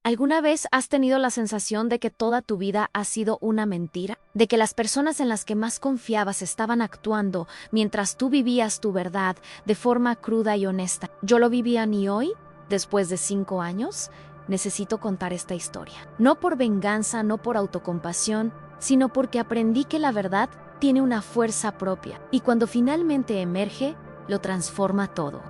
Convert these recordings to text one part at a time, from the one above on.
¿Alguna vez has tenido la sensación de que toda tu vida ha sido una mentira? ¿De que las personas en las que más confiabas estaban actuando mientras tú vivías tu verdad de forma cruda y honesta? Yo lo vivía ni hoy, después de 5 años, necesito contar esta historia. No por venganza, no por autocompasión, sino porque aprendí que la verdad tiene una fuerza propia y cuando finalmente emerge, lo transforma todo.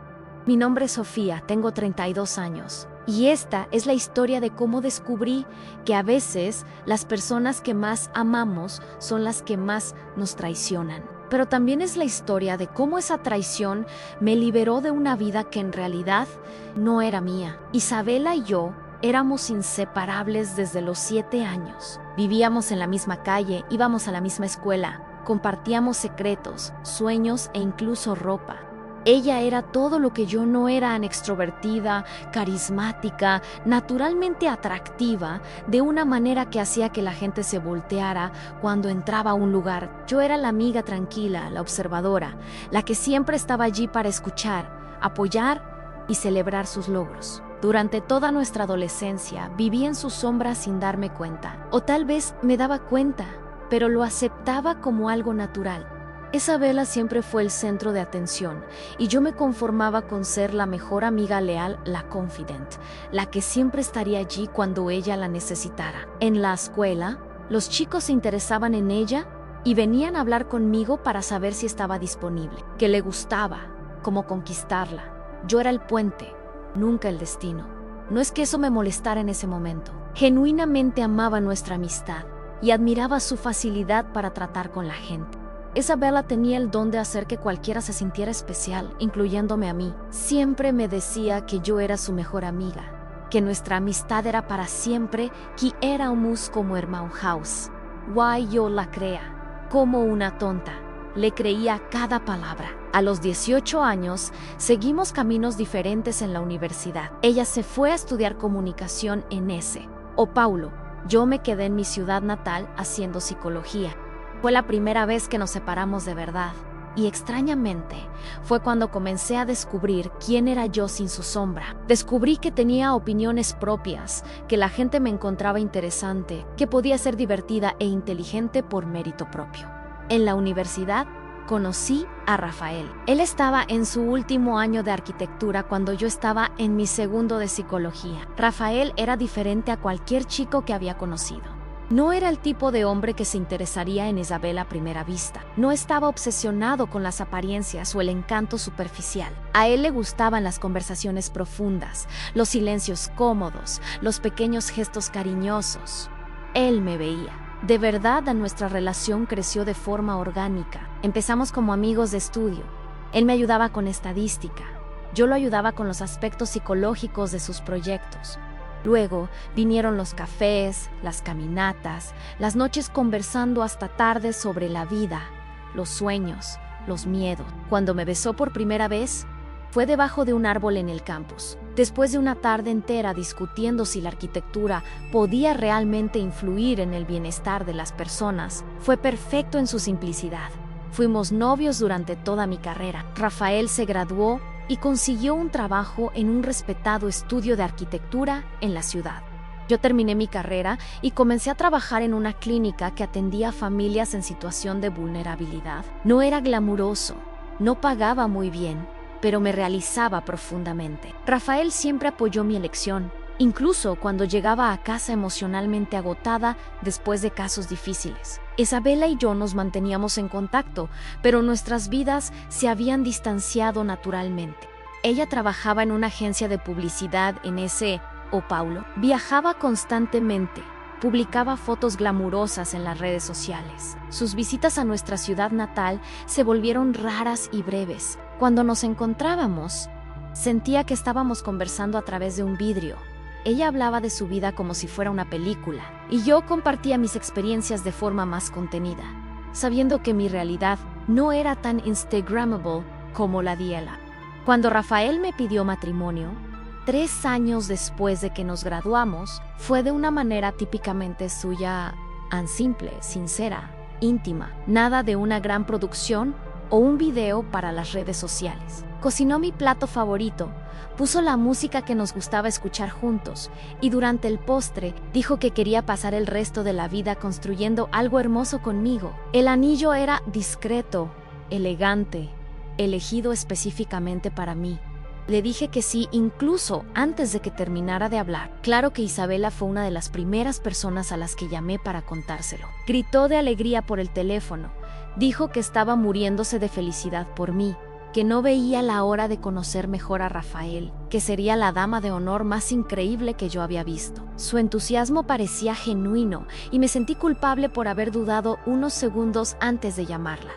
Mi nombre es Sofía, tengo 32 años. Y esta es la historia de cómo descubrí que a veces las personas que más amamos son las que más nos traicionan. Pero también es la historia de cómo esa traición me liberó de una vida que en realidad no era mía. Isabela y yo éramos inseparables desde los 7 años. Vivíamos en la misma calle, íbamos a la misma escuela, compartíamos secretos, sueños e incluso ropa. Ella era todo lo que yo no era, tan extrovertida, carismática, naturalmente atractiva, de una manera que hacía que la gente se volteara cuando entraba a un lugar. Yo era la amiga tranquila, la observadora, la que siempre estaba allí para escuchar, apoyar y celebrar sus logros. Durante toda nuestra adolescencia viví en su sombra sin darme cuenta, o tal vez me daba cuenta, pero lo aceptaba como algo natural. Isabela siempre fue el centro de atención y yo me conformaba con ser la mejor amiga leal, la confident, la que siempre estaría allí cuando ella la necesitara. En la escuela, los chicos se interesaban en ella y venían a hablar conmigo para saber si estaba disponible, qué le gustaba, cómo conquistarla. Yo era el puente, nunca el destino. No es que eso me molestara en ese momento. Genuinamente amaba nuestra amistad y admiraba su facilidad para tratar con la gente. Isabela tenía el don de hacer que cualquiera se sintiera especial, incluyéndome a mí. Siempre me decía que yo era su mejor amiga, que nuestra amistad era para siempre, que éramos como hermanos. Guay, yo la creía, como una tonta. Le creía cada palabra. A los 18 años, seguimos caminos diferentes en la universidad. Ella se fue a estudiar comunicación en São Paulo. Yo me quedé en mi ciudad natal haciendo psicología. Fue la primera vez que nos separamos de verdad, y extrañamente, fue cuando comencé a descubrir quién era yo sin su sombra. Descubrí que tenía opiniones propias, que la gente me encontraba interesante, que podía ser divertida e inteligente por mérito propio. En la universidad, conocí a Rafael. Él estaba en su último año de arquitectura cuando yo estaba en mi segundo de psicología. Rafael era diferente a cualquier chico que había conocido. No era el tipo de hombre que se interesaría en Isabela a primera vista. No estaba obsesionado con las apariencias o el encanto superficial. A él le gustaban las conversaciones profundas, los silencios cómodos, los pequeños gestos cariñosos. Él me veía. De verdad, nuestra relación creció de forma orgánica. Empezamos como amigos de estudio. Él me ayudaba con estadística. Yo lo ayudaba con los aspectos psicológicos de sus proyectos. Luego vinieron los cafés, las caminatas, las noches conversando hasta tarde sobre la vida, los sueños, los miedos. Cuando me besó por primera vez, fue debajo de un árbol en el campus. Después de una tarde entera discutiendo si la arquitectura podía realmente influir en el bienestar de las personas, fue perfecto en su simplicidad. Fuimos novios durante toda mi carrera. Rafael se graduó y consiguió un trabajo en un respetado estudio de arquitectura en la ciudad. Yo terminé mi carrera y comencé a trabajar en una clínica que atendía a familias en situación de vulnerabilidad. No era glamuroso, no pagaba muy bien, pero me realizaba profundamente. Rafael siempre apoyó mi elección, incluso cuando llegaba a casa emocionalmente agotada después de casos difíciles. Isabela y yo nos manteníamos en contacto, pero nuestras vidas se habían distanciado naturalmente. Ella trabajaba en una agencia de publicidad en São Paulo, viajaba constantemente, publicaba fotos glamurosas en las redes sociales. Sus visitas a nuestra ciudad natal se volvieron raras y breves. Cuando nos encontrábamos, sentía que estábamos conversando a través de un vidrio. Ella hablaba de su vida como si fuera una película, y yo compartía mis experiencias de forma más contenida, sabiendo que mi realidad no era tan instagrammable como la de ella. Cuando Rafael me pidió matrimonio, 3 años después de que nos graduamos, fue de una manera típicamente suya, simple, sincera, íntima, nada de una gran producción o un video para las redes sociales. Cocinó mi plato favorito, puso la música que nos gustaba escuchar juntos y durante el postre dijo que quería pasar el resto de la vida construyendo algo hermoso conmigo. El anillo era discreto, elegante, elegido específicamente para mí. Le dije que sí incluso antes de que terminara de hablar. Claro que Isabela fue una de las primeras personas a las que llamé para contárselo. Gritó de alegría por el teléfono. Dijo que estaba muriéndose de felicidad por mí, que no veía la hora de conocer mejor a Rafael, que sería la dama de honor más increíble que yo había visto. Su entusiasmo parecía genuino y me sentí culpable por haber dudado unos segundos antes de llamarla.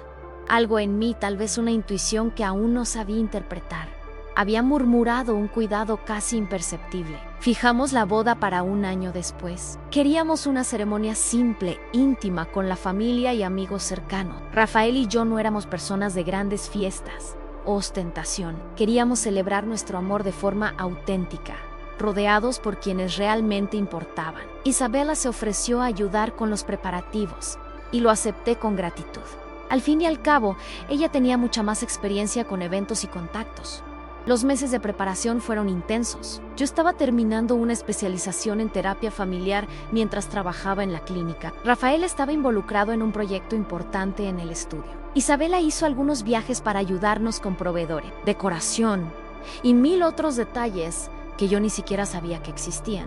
Algo en mí, tal vez una intuición que aún no sabía interpretar, había murmurado un cuidado casi imperceptible. Fijamos la boda para un año después. Queríamos una ceremonia simple, íntima, con la familia y amigos cercanos. Rafael y yo no éramos personas de grandes fiestas o ostentación. Queríamos celebrar nuestro amor de forma auténtica, rodeados por quienes realmente importaban. Isabela se ofreció a ayudar con los preparativos y lo acepté con gratitud. Al fin y al cabo, ella tenía mucha más experiencia con eventos y contactos. Los meses de preparación fueron intensos. Yo estaba terminando una especialización en terapia familiar mientras trabajaba en la clínica. Rafael estaba involucrado en un proyecto importante en el estudio. Isabela hizo algunos viajes para ayudarnos con proveedores, decoración y 1000 otros detalles que yo ni siquiera sabía que existían.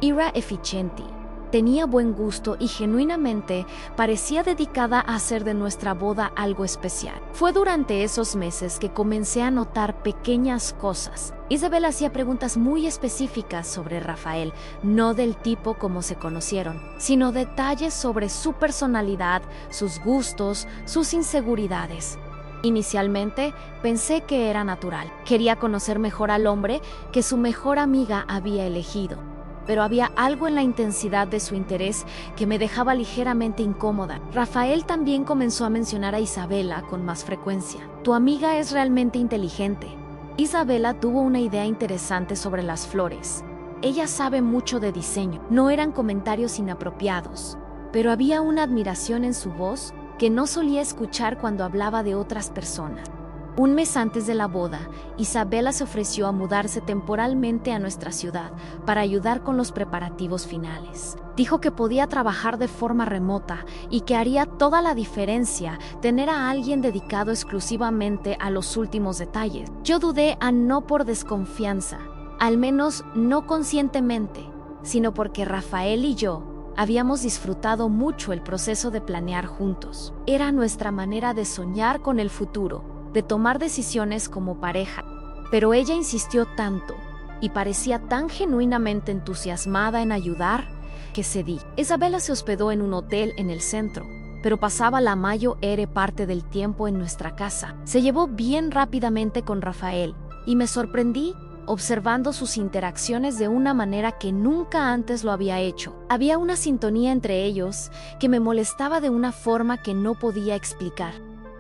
Era eficiente, tenía buen gusto y genuinamente parecía dedicada a hacer de nuestra boda algo especial. Fue durante esos meses que comencé a notar pequeñas cosas. Isabel hacía preguntas muy específicas sobre Rafael, no del tipo como se conocieron, sino detalles sobre su personalidad, sus gustos, sus inseguridades. Inicialmente pensé que era natural. Quería conocer mejor al hombre que su mejor amiga había elegido. Pero había algo en la intensidad de su interés que me dejaba ligeramente incómoda. Rafael también comenzó a mencionar a Isabela con más frecuencia. Tu amiga es realmente inteligente. Isabela tuvo una idea interesante sobre las flores. Ella sabe mucho de diseño. No eran comentarios inapropiados, pero había una admiración en su voz que no solía escuchar cuando hablaba de otras personas. Un mes antes de la boda, Isabela se ofreció a mudarse temporalmente a nuestra ciudad para ayudar con los preparativos finales. Dijo que podía trabajar de forma remota y que haría toda la diferencia tener a alguien dedicado exclusivamente a los últimos detalles. Yo dudé, no por desconfianza, al menos no conscientemente, sino porque Rafael y yo habíamos disfrutado mucho el proceso de planear juntos. Era nuestra manera de soñar con el futuro, de tomar decisiones como pareja, pero ella insistió tanto y parecía tan genuinamente entusiasmada en ayudar que cedí. Isabela se hospedó en un hotel en el centro, pero pasaba la mayor parte del tiempo en nuestra casa. Se llevó bien rápidamente con Rafael y me sorprendí observando sus interacciones de una manera que nunca antes lo había hecho. Había una sintonía entre ellos que me molestaba de una forma que no podía explicar.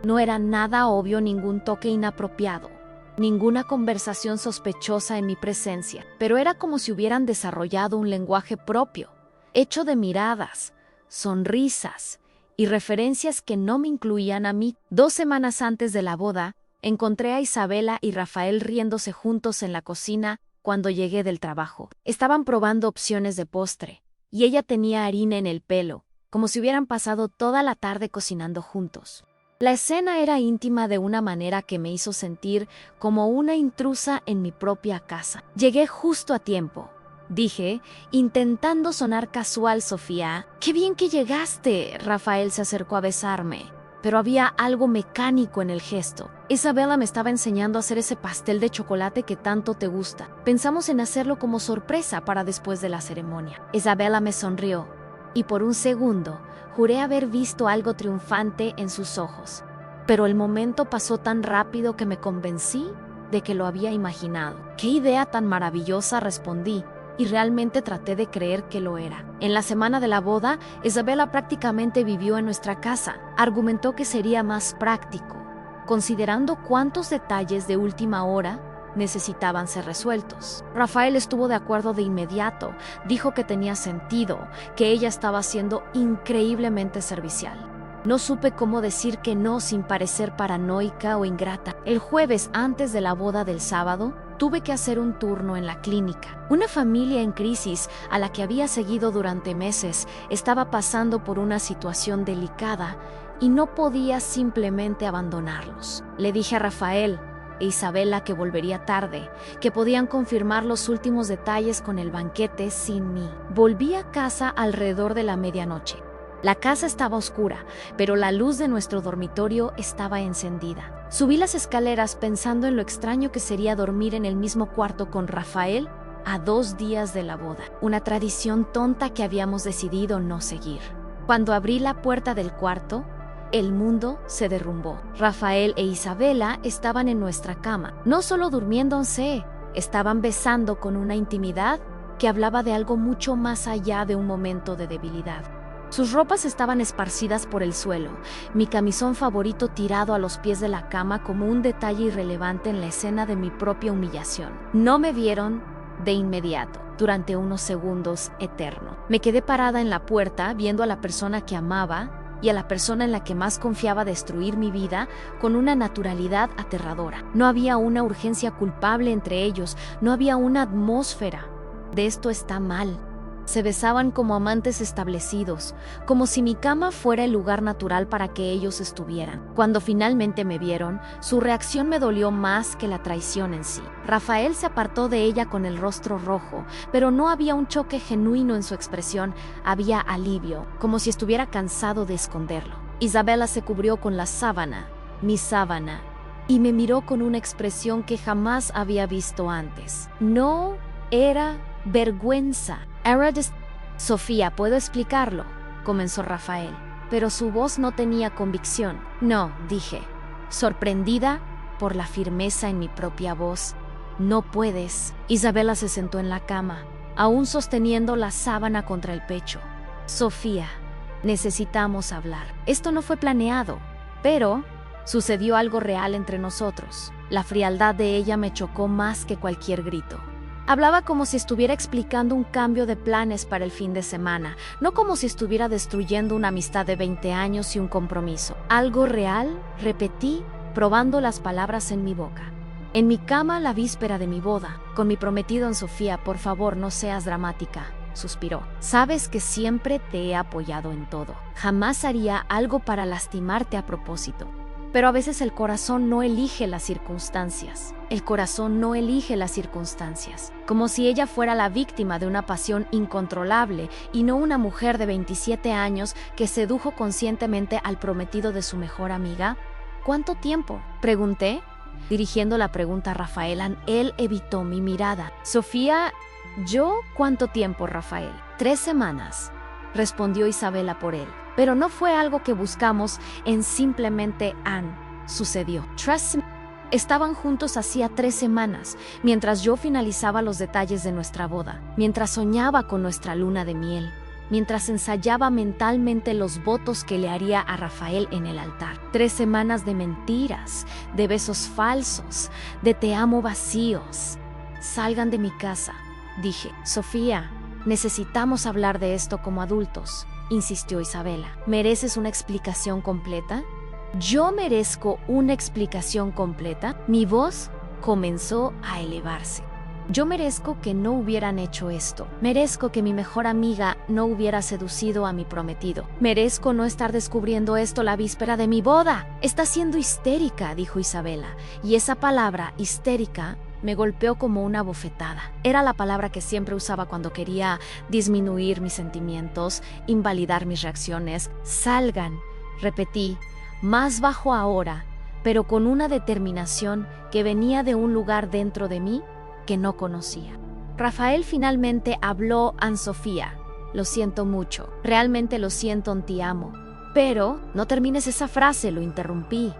No era nada obvio, ningún toque inapropiado, ninguna conversación sospechosa en mi presencia, pero era como si hubieran desarrollado un lenguaje propio, hecho de miradas, sonrisas y referencias que no me incluían a mí. 2 semanas antes de la boda, encontré a Isabela y Rafael riéndose juntos en la cocina cuando llegué del trabajo. Estaban probando opciones de postre, y ella tenía harina en el pelo, como si hubieran pasado toda la tarde cocinando juntos. La escena era íntima de una manera que me hizo sentir como una intrusa en mi propia casa. Llegué justo a tiempo, dije, intentando sonar casual. Sofía, ¡qué bien que llegaste! Rafael se acercó a besarme, pero había algo mecánico en el gesto. Isabela me estaba enseñando a hacer ese pastel de chocolate que tanto te gusta. Pensamos en hacerlo como sorpresa para después de la ceremonia. Isabela me sonrió, y por un segundo juré haber visto algo triunfante en sus ojos. Pero el momento pasó tan rápido que me convencí de que lo había imaginado. ¡Qué idea tan maravillosa!, respondí, y realmente traté de creer que lo era. En la semana de la boda, Isabela prácticamente vivió en nuestra casa. Argumentó que sería más práctico, considerando cuántos detalles de última hora necesitaban ser resueltos. Rafael estuvo de acuerdo de inmediato, dijo que tenía sentido, que ella estaba siendo increíblemente servicial. No supe cómo decir que no sin parecer paranoica o ingrata. El jueves, antes de la boda del sábado, tuve que hacer un turno en la clínica. Una familia en crisis, a la que había seguido durante meses, estaba pasando por una situación delicada y no podía simplemente abandonarlos. Le dije a Rafael e Isabela que volvería tarde, que podían confirmar los últimos detalles con el banquete sin mí. Volví a casa alrededor de la medianoche. La casa estaba oscura, pero la luz de nuestro dormitorio estaba encendida. Subí las escaleras pensando en lo extraño que sería dormir en el mismo cuarto con Rafael a 2 días de la boda, una tradición tonta que habíamos decidido no seguir. Cuando abrí la puerta del cuarto, el mundo se derrumbó. Rafael e Isabela estaban en nuestra cama, no solo durmiéndose, estaban besando con una intimidad que hablaba de algo mucho más allá de un momento de debilidad. Sus ropas estaban esparcidas por el suelo, mi camisón favorito tirado a los pies de la cama como un detalle irrelevante en la escena de mi propia humillación. No me vieron de inmediato, durante unos segundos eternos. Me quedé parada en la puerta viendo a la persona que amaba y a la persona en la que más confiaba destruir mi vida con una naturalidad aterradora. No había una urgencia culpable entre ellos, no había una atmósfera de esto está mal. Se besaban como amantes establecidos, como si mi cama fuera el lugar natural para que ellos estuvieran. Cuando finalmente me vieron, su reacción me dolió más que la traición en sí. Rafael se apartó de ella con el rostro rojo, pero no había un choque genuino en su expresión, había alivio, como si estuviera cansado de esconderlo. Isabela se cubrió con la sábana, mi sábana, y me miró con una expresión que jamás había visto antes. No era vergüenza. Sofía, ¿puedo explicarlo?, comenzó Rafael, pero su voz no tenía convicción. No, dije, sorprendida por la firmeza en mi propia voz. No puedes. Isabela se sentó en la cama, aún sosteniendo la sábana contra el pecho. Sofía, necesitamos hablar. Esto no fue planeado, pero sucedió algo real entre nosotros. La frialdad de ella me chocó más que cualquier grito. Hablaba como si estuviera explicando un cambio de planes para el fin de semana, no como si estuviera destruyendo una amistad de 20 años y un compromiso. ¿Algo real?, repetí, probando las palabras en mi boca. En mi cama la víspera de mi boda, con mi prometido en Sofía, por favor no seas dramática, suspiró. Sabes que siempre te he apoyado en todo. Jamás haría algo para lastimarte a propósito. Pero a veces el corazón no elige las circunstancias. El corazón no elige las circunstancias. Como si ella fuera la víctima de una pasión incontrolable y no una mujer de 27 años que sedujo conscientemente al prometido de su mejor amiga. ¿Cuánto tiempo?, pregunté, dirigiendo la pregunta a Rafael. Él evitó mi mirada. Sofía, ¿yo cuánto tiempo, Rafael? 3 semanas, respondió Isabela por él. Pero no fue algo que buscamos en simplemente sucedió. Estaban juntos hacía 3 semanas, mientras yo finalizaba los detalles de nuestra boda, mientras soñaba con nuestra luna de miel, mientras ensayaba mentalmente los votos que le haría a Rafael en el altar. 3 semanas de mentiras, de besos falsos, de te amo vacíos. Salgan de mi casa, dije. Sofía, necesitamos hablar de esto como adultos, insistió Isabela. ¿Mereces una explicación completa? ¿Yo merezco una explicación completa? Mi voz comenzó a elevarse. Yo merezco que no hubieran hecho esto. Merezco que mi mejor amiga no hubiera seducido a mi prometido. Merezco no estar descubriendo esto la víspera de mi boda. Estás siendo histérica, dijo Isabela, y esa palabra, histérica, me golpeó como una bofetada. Era la palabra que siempre usaba cuando quería disminuir mis sentimientos, invalidar mis reacciones. Salgan, repetí, más bajo ahora, pero con una determinación que venía de un lugar dentro de mí que no conocía. Rafael finalmente habló a Sofía. Lo siento mucho, realmente lo siento, te amo. Pero no termines esa frase, lo interrumpí.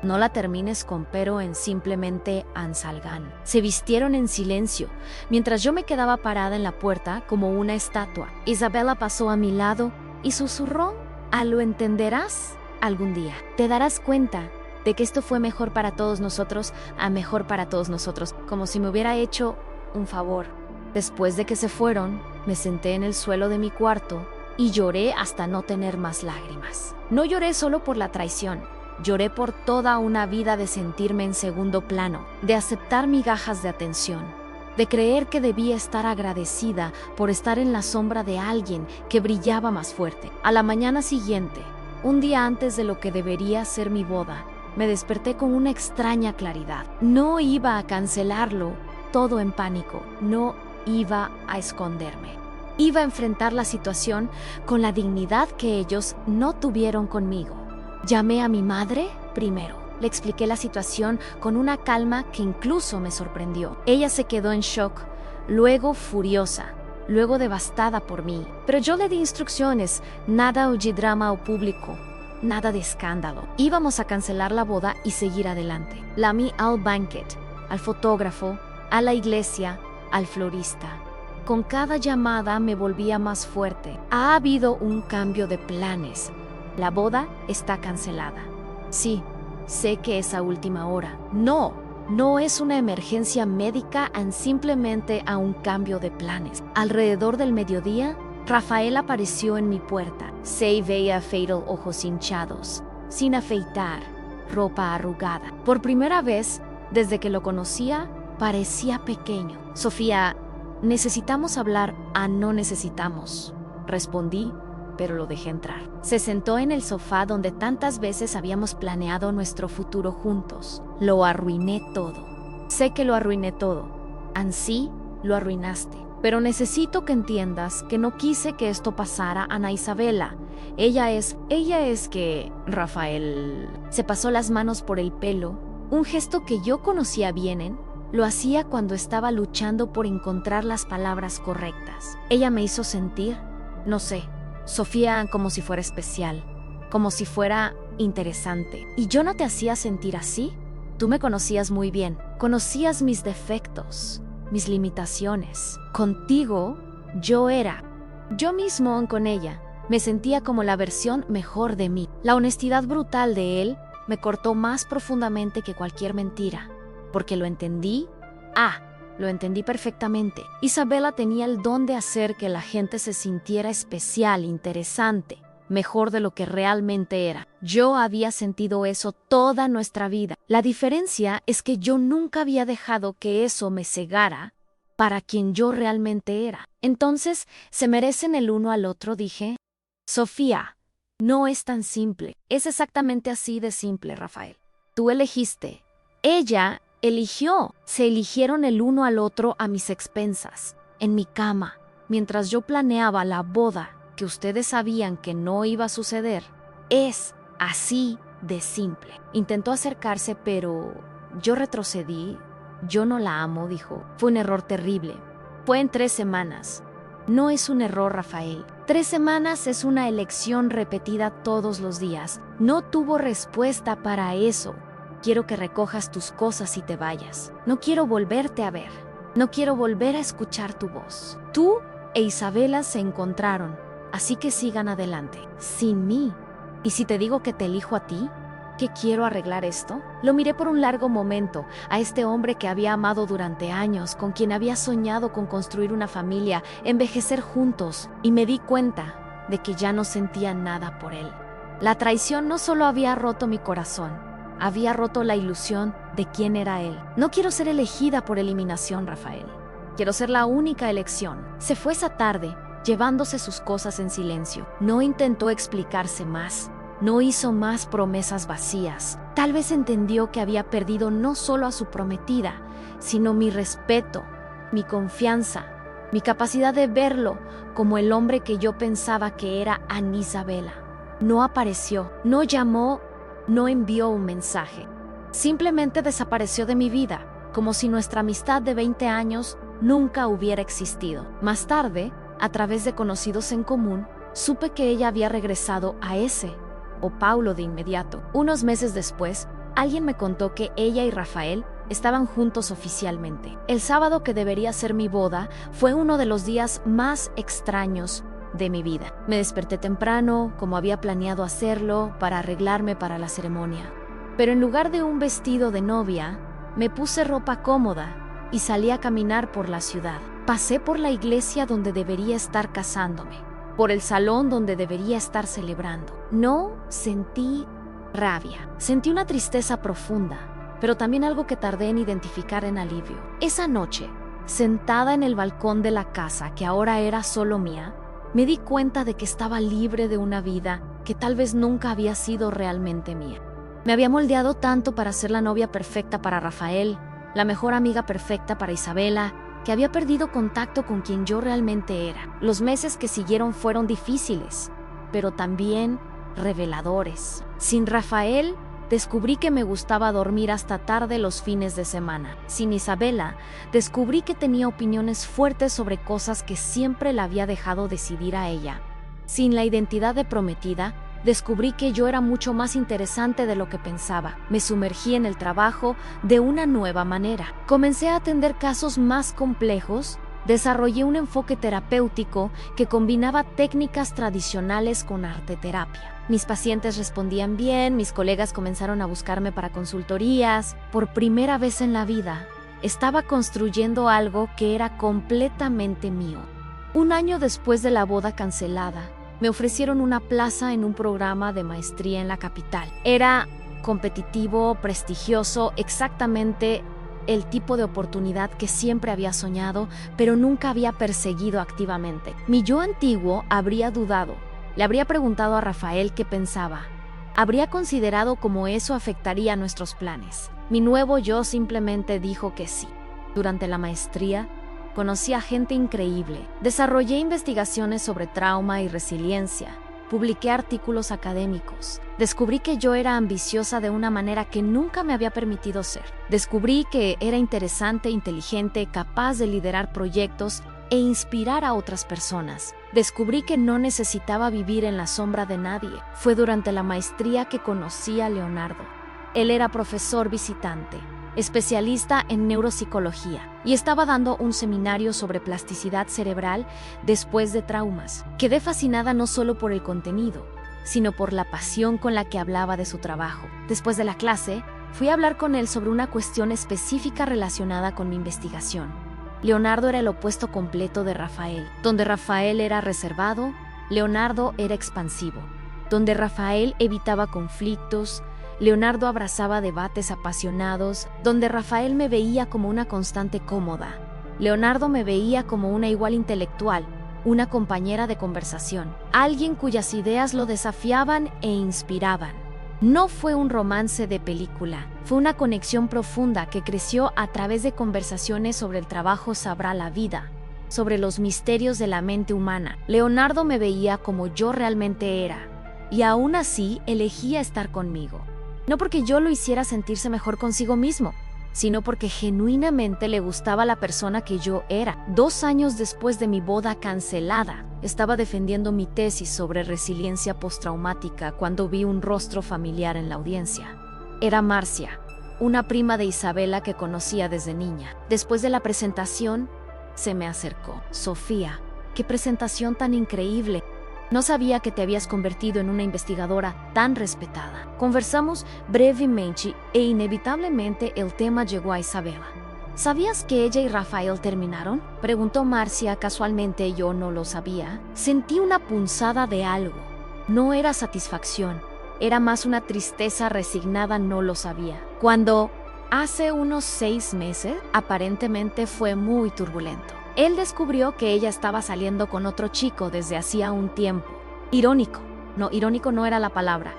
No la termines con pero en simplemente salgan. Se vistieron en silencio, mientras yo me quedaba parada en la puerta como una estatua. Isabela pasó a mi lado y susurró, lo entenderás algún día. Te darás cuenta de que esto fue mejor para todos nosotros, mejor para todos nosotros, como si me hubiera hecho un favor. Después de que se fueron, me senté en el suelo de mi cuarto y lloré hasta no tener más lágrimas. No lloré solo por la traición, lloré por toda una vida de sentirme en segundo plano, de aceptar migajas de atención, de creer que debía estar agradecida por estar en la sombra de alguien que brillaba más fuerte. A la mañana siguiente, un día antes de lo que debería ser mi boda, me desperté con una extraña claridad. No iba a cancelarlo todo en pánico, no iba a esconderme. Iba a enfrentar la situación con la dignidad que ellos no tuvieron conmigo. Llamé a mi madre primero. Le expliqué la situación con una calma que incluso me sorprendió. Ella se quedó en shock, luego furiosa, luego devastada por mí. Pero yo le di instrucciones, nada drama o público, nada de escándalo. Íbamos a cancelar la boda y seguir adelante. Llamé al banquet, al fotógrafo, a la iglesia, al florista. Con cada llamada me volvía más fuerte. Ha habido un cambio de planes. La boda está cancelada. Sí, sé que es a última hora. No es una emergencia médica, simplemente a un cambio de planes. Alrededor del mediodía, Rafael apareció en mi puerta. Se veía fatal, ojos hinchados, sin afeitar, ropa arrugada. Por primera vez, desde que lo conocía, parecía pequeño. Sofía, necesitamos hablar. No necesitamos, respondí, pero lo dejé entrar. Se sentó en el sofá donde tantas veces habíamos planeado nuestro futuro juntos. Lo arruiné todo. Sé que lo arruiné todo. Ansí lo arruinaste. Pero necesito que entiendas que no quise que esto pasara a Ana Isabela. Ella es que... Rafael se pasó las manos por el pelo, un gesto que yo conocía bien. Lo hacía cuando estaba luchando por encontrar las palabras correctas. Ella me hizo sentir, no sé, Sofía, como si fuera especial, como si fuera interesante. ¿Y yo no te hacía sentir así? Tú me conocías muy bien, conocías mis defectos, mis limitaciones. Contigo, yo era yo mismo con ella. Me sentía como la versión mejor de mí. La honestidad brutal de él me cortó más profundamente que cualquier mentira, porque lo entendí. Lo entendí perfectamente. Isabela tenía el don de hacer que la gente se sintiera especial, interesante, mejor de lo que realmente era. Yo había sentido eso toda nuestra vida. La diferencia es que yo nunca había dejado que eso me cegara para quien yo realmente era. Entonces, ¿se merecen el uno al otro?, dije. Sofía, no es tan simple. Es exactamente así de simple, Rafael. Tú elegiste. Ella eligió. Se eligieron el uno al otro a mis expensas, en mi cama, mientras yo planeaba la boda que ustedes sabían que no iba a suceder. Es así de simple. Intentó acercarse, pero yo retrocedí. Yo no la amo, dijo. Fue un error terrible. Fue en 3 semanas. No es un error, Rafael. 3 semanas es una elección repetida todos los días. No tuvo respuesta para eso. Quiero que recojas tus cosas y te vayas. No quiero volverte a ver. No quiero volver a escuchar tu voz. Tú e Isabela se encontraron, así que sigan adelante. Sin mí. ¿Y si te digo que te elijo a ti? ¿Que quiero arreglar esto? Lo miré por un largo momento, a este hombre que había amado durante años, con quien había soñado con construir una familia, envejecer juntos, y me di cuenta de que ya no sentía nada por él. La traición no solo había roto mi corazón, había roto la ilusión de quién era él. No quiero ser elegida por eliminación, Rafael. Quiero ser la única elección. Se fue esa tarde, llevándose sus cosas en silencio. No intentó explicarse más. No hizo más promesas vacías. Tal vez entendió que había perdido no solo a su prometida, sino mi respeto, mi confianza, mi capacidad de verlo como el hombre que yo pensaba que era Ana Isabela. No apareció, no llamó, no envió un mensaje. Simplemente desapareció de mi vida, como si nuestra amistad de 20 años nunca hubiera existido. Más tarde, a través de conocidos en común, supe que ella había regresado a Paulo de inmediato. Unos meses después, alguien me contó que ella y Rafael estaban juntos oficialmente. El sábado que debería ser mi boda fue uno de los días más extraños de mi vida. Me desperté temprano, como había planeado hacerlo, para arreglarme para la ceremonia. Pero en lugar de un vestido de novia, me puse ropa cómoda y salí a caminar por la ciudad. Pasé por la iglesia donde debería estar casándome. por el salón donde debería estar celebrando. No sentí rabia, sentí una tristeza profunda, pero también algo que tardé en identificar en alivio. Esa noche, sentada en el balcón de la casa que ahora era solo mía, me di cuenta de que estaba libre de una vida que tal vez nunca había sido realmente mía. Me había moldeado tanto para ser la novia perfecta para Rafael, la mejor amiga perfecta para Isabela, que había perdido contacto con quien yo realmente era. Los meses que siguieron fueron difíciles, pero también reveladores. Sin Rafael, descubrí que me gustaba dormir hasta tarde los fines de semana. Sin Isabela, descubrí que tenía opiniones fuertes sobre cosas que siempre la había dejado decidir a ella. Sin la identidad de prometida, descubrí que yo era mucho más interesante de lo que pensaba. Me sumergí en el trabajo de una nueva manera. Comencé a atender casos más complejos. Desarrollé un enfoque terapéutico que combinaba técnicas tradicionales con arteterapia. Mis pacientes respondían bien, mis colegas comenzaron a buscarme para consultorías. Por primera vez en la vida, estaba construyendo algo que era completamente mío. Un año después de la boda cancelada, me ofrecieron una plaza en un programa de maestría en la capital. Era competitivo, prestigioso, exactamente el tipo de oportunidad que siempre había soñado, pero nunca había perseguido activamente. Mi yo antiguo habría dudado. Le habría preguntado a Rafael qué pensaba. Habría considerado cómo eso afectaría nuestros planes. Mi nuevo yo simplemente dijo que sí. Durante la maestría, conocí a gente increíble. Desarrollé investigaciones sobre trauma y resiliencia. Publiqué artículos académicos. Descubrí que yo era ambiciosa de una manera que nunca me había permitido ser. Descubrí que era interesante, inteligente, capaz de liderar proyectos e inspirar a otras personas. Descubrí que no necesitaba vivir en la sombra de nadie. Fue durante la maestría que conocí a Leonardo. Él era profesor visitante, especialista en neuropsicología, y estaba dando un seminario sobre plasticidad cerebral después de traumas. Quedé fascinada no solo por el contenido, sino por la pasión con la que hablaba de su trabajo. Después de la clase, fui a hablar con él sobre una cuestión específica relacionada con mi investigación. Leonardo era el opuesto completo de Rafael. Donde Rafael era reservado, Leonardo era expansivo. Donde Rafael evitaba conflictos, Leonardo abrazaba debates apasionados. Donde Rafael me veía como una constante cómoda, Leonardo me veía como una igual intelectual, una compañera de conversación, alguien cuyas ideas lo desafiaban e inspiraban. No fue un romance de película, fue una conexión profunda que creció a través de conversaciones sobre el trabajo sabrá la vida, sobre los misterios de la mente humana. Leonardo me veía como yo realmente era, y aún así elegía estar conmigo. No porque yo lo hiciera sentirse mejor consigo mismo, sino porque genuinamente le gustaba la persona que yo era. 2 años después de mi boda cancelada, estaba defendiendo mi tesis sobre resiliencia postraumática cuando vi un rostro familiar en la audiencia. Era Marcia, una prima de Isabela que conocía desde niña. Después de la presentación, se me acercó. Sofía, qué presentación tan increíble. No sabía que te habías convertido en una investigadora tan respetada. Conversamos brevemente e inevitablemente el tema llegó a Isabela. ¿Sabías que ella y Rafael terminaron?, preguntó Marcia casualmente. Yo no lo sabía. Sentí una punzada de algo. No era satisfacción, era más una tristeza resignada. No lo sabía. Cuando, hace unos 6 meses, aparentemente fue muy turbulento. Él descubrió que ella estaba saliendo con otro chico desde hacía un tiempo. Irónico no era la palabra.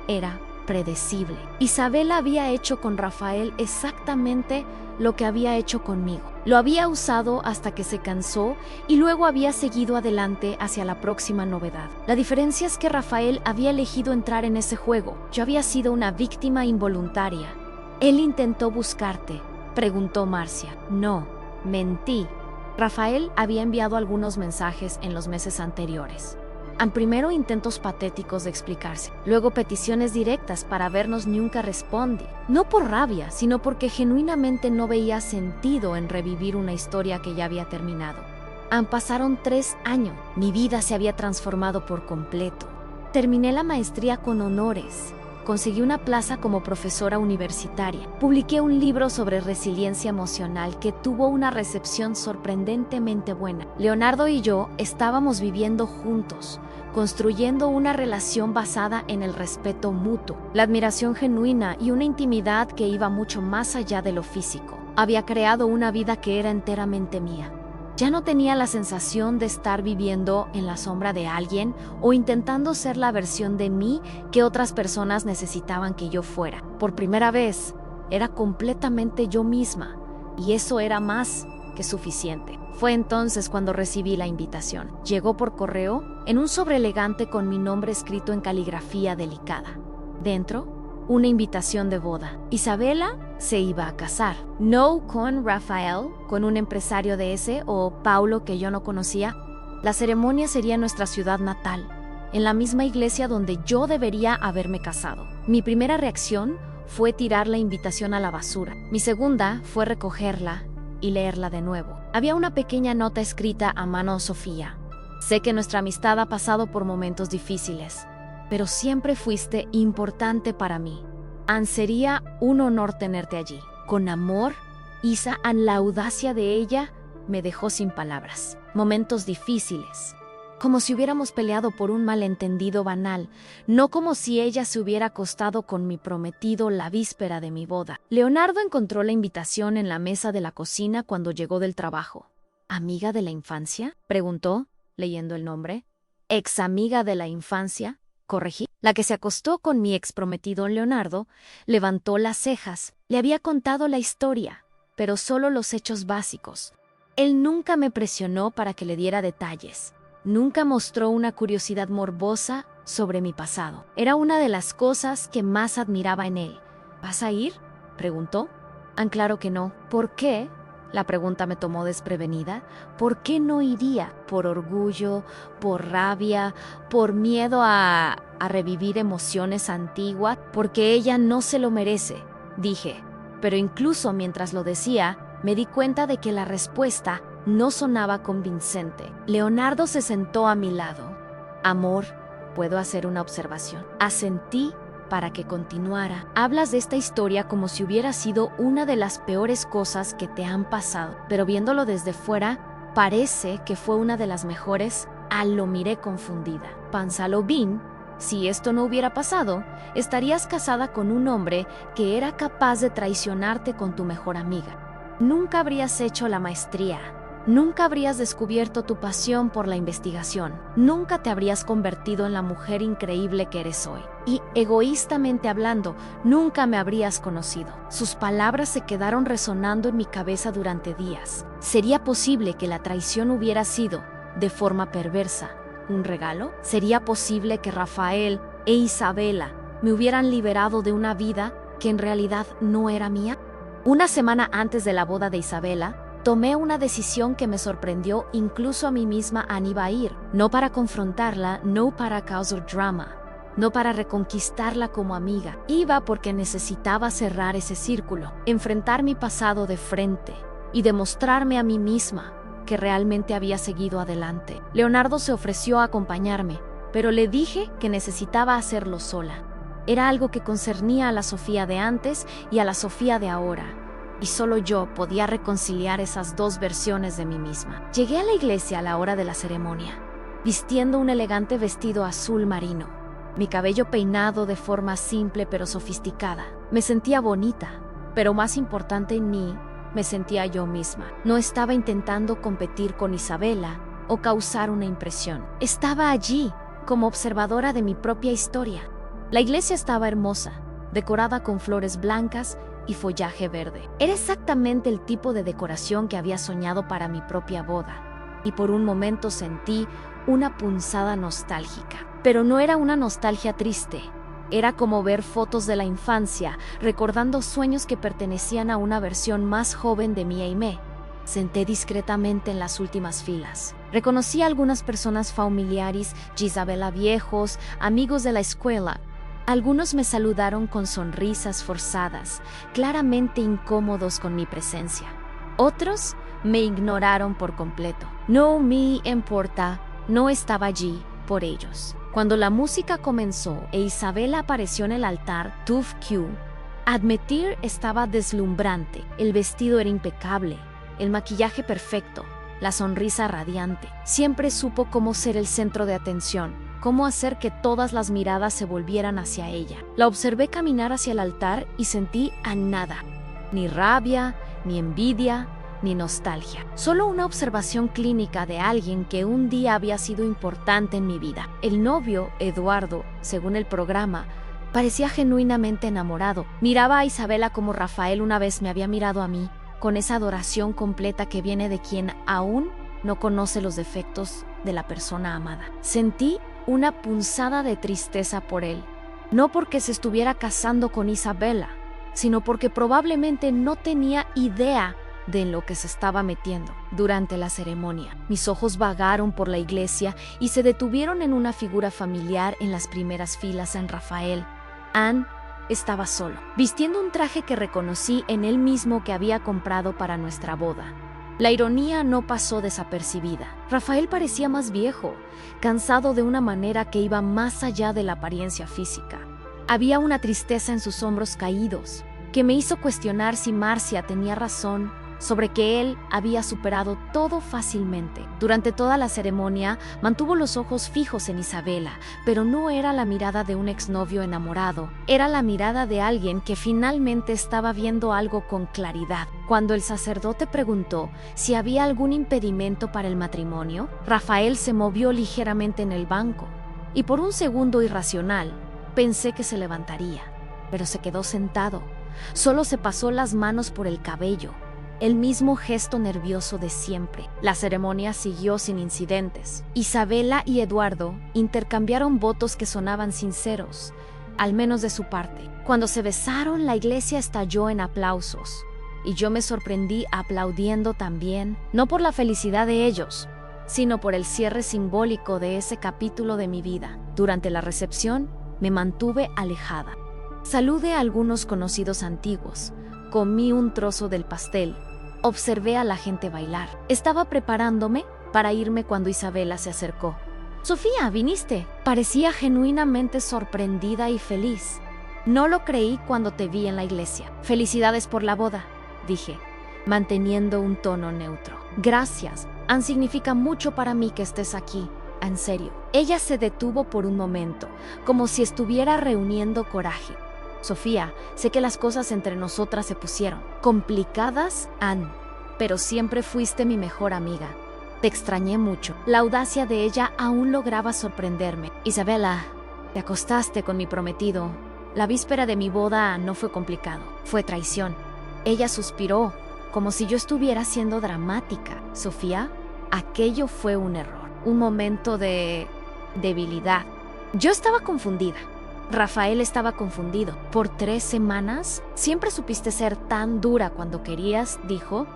Era predecible. Isabela había hecho con Rafael exactamente lo que había hecho conmigo. Lo había usado hasta que se cansó y luego había seguido adelante hacia la próxima novedad. La diferencia es que Rafael había elegido entrar en ese juego. Yo había sido una víctima involuntaria. ¿Él intentó buscarte?, preguntó Marcia. No, mentí. Rafael había enviado algunos mensajes en los meses anteriores. Primero intentos patéticos de explicarse, luego peticiones directas para vernos. Nunca respondí. No por rabia, sino porque genuinamente no veía sentido en revivir una historia que ya había terminado. Pasaron 3 años. Mi vida se había transformado por completo. Terminé la maestría con honores, conseguí una plaza como profesora universitaria. Publiqué un libro sobre resiliencia emocional que tuvo una recepción sorprendentemente buena. Leonardo y yo estábamos viviendo juntos, construyendo una relación basada en el respeto mutuo, la admiración genuina y una intimidad que iba mucho más allá de lo físico. Había creado una vida que era enteramente mía. Ya no tenía la sensación de estar viviendo en la sombra de alguien o intentando ser la versión de mí que otras personas necesitaban que yo fuera. Por primera vez, era completamente yo misma, y eso era más que suficiente. Fue entonces cuando recibí la invitación. Llegó por correo en un sobre elegante con mi nombre escrito en caligrafía delicada. Dentro, una invitación de boda. Isabela se iba a casar. No con Rafael, con un empresario de ese, o Paulo que yo no conocía. La ceremonia sería en nuestra ciudad natal, en la misma iglesia donde yo debería haberme casado. Mi primera reacción fue tirar la invitación a la basura. Mi segunda fue recogerla y leerla de nuevo. Había una pequeña nota escrita a mano Sofía. Sé que nuestra amistad ha pasado por momentos difíciles, pero siempre fuiste importante para mí. Sería un honor tenerte allí. Con amor, Isa, la audacia de ella me dejó sin palabras. Momentos difíciles. Como si hubiéramos peleado por un malentendido banal, no como si ella se hubiera acostado con mi prometido la víspera de mi boda. Leonardo encontró la invitación en la mesa de la cocina cuando llegó del trabajo. ¿Amiga de la infancia?, preguntó, leyendo el nombre. ¿Ex amiga de la infancia?, corregí. La que se acostó con mi ex prometido Leonardo levantó las cejas. Le había contado la historia, pero solo los hechos básicos. Él nunca me presionó para que le diera detalles. Nunca mostró una curiosidad morbosa sobre mi pasado. Era una de las cosas que más admiraba en él. ¿Vas a ir?, preguntó. Claro que no. ¿Por qué? La pregunta me tomó desprevenida. ¿Por qué no iría? ¿Por orgullo? ¿Por rabia? ¿Por miedo a revivir emociones antiguas? Porque ella no se lo merece, dije. Pero incluso mientras lo decía, me di cuenta de que la respuesta no sonaba convincente. Leonardo se sentó a mi lado. Amor, ¿puedo hacer una observación? Asentí para que continuara. Hablas de esta historia como si hubiera sido una de las peores cosas que te han pasado, pero viéndolo desde fuera, parece que fue una de las mejores. Lo miré confundida. Pensalo bien, si esto no hubiera pasado, estarías casada con un hombre que era capaz de traicionarte con tu mejor amiga. Nunca habrías hecho la maestría. Nunca habrías descubierto tu pasión por la investigación. Nunca te habrías convertido en la mujer increíble que eres hoy. Y, egoístamente hablando, nunca me habrías conocido. Sus palabras se quedaron resonando en mi cabeza durante días. ¿Sería posible que la traición hubiera sido, de forma perversa, un regalo? ¿Sería posible que Rafael e Isabela me hubieran liberado de una vida que en realidad no era mía? Una semana antes de la boda de Isabela, tomé una decisión que me sorprendió incluso a mí misma a ir. No para confrontarla, no para causar drama, no para reconquistarla como amiga. Iba porque necesitaba cerrar ese círculo, enfrentar mi pasado de frente y demostrarme a mí misma que realmente había seguido adelante. Leonardo se ofreció a acompañarme, pero le dije que necesitaba hacerlo sola. Era algo que concernía a la Sofía de antes y a la Sofía de ahora. Y solo yo podía reconciliar esas dos versiones de mí misma. Llegué a la iglesia a la hora de la ceremonia, vistiendo un elegante vestido azul marino, mi cabello peinado de forma simple pero sofisticada. Me sentía bonita, pero más importante en mí, me sentía yo misma. No estaba intentando competir con Isabela o causar una impresión. Estaba allí, como observadora de mi propia historia. La iglesia estaba hermosa, decorada con flores blancas y follaje verde. Era exactamente el tipo de decoración que había soñado para mi propia boda, y por un momento sentí una punzada nostálgica. Pero no era una nostalgia triste. Era como ver fotos de la infancia, recordando sueños que pertenecían a una versión más joven de mí y me. Senté discretamente en las últimas filas. Reconocí a algunas personas familiares, Isabela viejos, amigos de la escuela. Algunos me saludaron con sonrisas forzadas, claramente incómodos con mi presencia. Otros me ignoraron por completo. No me importa, no estaba allí por ellos. Cuando la música comenzó e Isabela apareció en el altar, Tuf Q, Admetir estaba deslumbrante. El vestido era impecable, el maquillaje perfecto, la sonrisa radiante. Siempre supo cómo ser el centro de atención, cómo hacer que todas las miradas se volvieran hacia ella. La observé caminar hacia el altar y sentí a nada, ni rabia, ni envidia, ni nostalgia. Solo una observación clínica de alguien que un día había sido importante en mi vida. El novio, Eduardo, según el programa, parecía genuinamente enamorado. Miraba a Isabela como Rafael una vez me había mirado a mí, con esa adoración completa que viene de quien aún no conoce los defectos de la persona amada. Sentí una punzada de tristeza por él, no porque se estuviera casando con Isabela, sino porque probablemente no tenía idea de en lo que se estaba metiendo. Durante la ceremonia, mis ojos vagaron por la iglesia y se detuvieron en una figura familiar en las primeras filas en Rafael. Ann estaba solo, vistiendo un traje que reconocí en él mismo que había comprado para nuestra boda. La ironía no pasó desapercibida. Rafael parecía más viejo, cansado de una manera que iba más allá de la apariencia física. Había una tristeza en sus hombros caídos, que me hizo cuestionar si Marcia tenía razón sobre que él había superado todo fácilmente. Durante toda la ceremonia mantuvo los ojos fijos en Isabela, pero no era la mirada de un exnovio enamorado, era la mirada de alguien que finalmente estaba viendo algo con claridad. Cuando el sacerdote preguntó si había algún impedimento para el matrimonio, Rafael se movió ligeramente en el banco, y por un segundo irracional pensé que se levantaría, pero se quedó sentado. Solo se pasó las manos por el cabello, el mismo gesto nervioso de siempre. La ceremonia siguió sin incidentes. Isabela y Eduardo intercambiaron votos que sonaban sinceros, al menos de su parte. Cuando se besaron, la iglesia estalló en aplausos, y yo me sorprendí aplaudiendo también, no por la felicidad de ellos, sino por el cierre simbólico de ese capítulo de mi vida. Durante la recepción, me mantuve alejada. Saludé a algunos conocidos antiguos, comí un trozo del pastel, observé a la gente bailar. Estaba preparándome para irme cuando Isabela se acercó. «Sofía, ¿viniste?» Parecía genuinamente sorprendida y feliz. «No lo creí cuando te vi en la iglesia». «Felicidades por la boda», dije, manteniendo un tono neutro. «Gracias, Ann, significa mucho para mí que estés aquí. En serio». Ella se detuvo por un momento, como si estuviera reuniendo coraje. «Sofía, sé que las cosas entre nosotras se pusieron complicadas, Ann, pero siempre fuiste mi mejor amiga. Te extrañé mucho». La audacia de ella aún lograba sorprenderme. «Isabela, te acostaste con mi prometido. La víspera de mi boda no fue complicado, fue traición». Ella suspiró, como si yo estuviera siendo dramática. «Sofía, aquello fue un error, un momento de debilidad». Yo estaba confundida. Rafael estaba confundido. «¿Por 3 semanas? Siempre supiste ser tan dura cuando querías», dijo,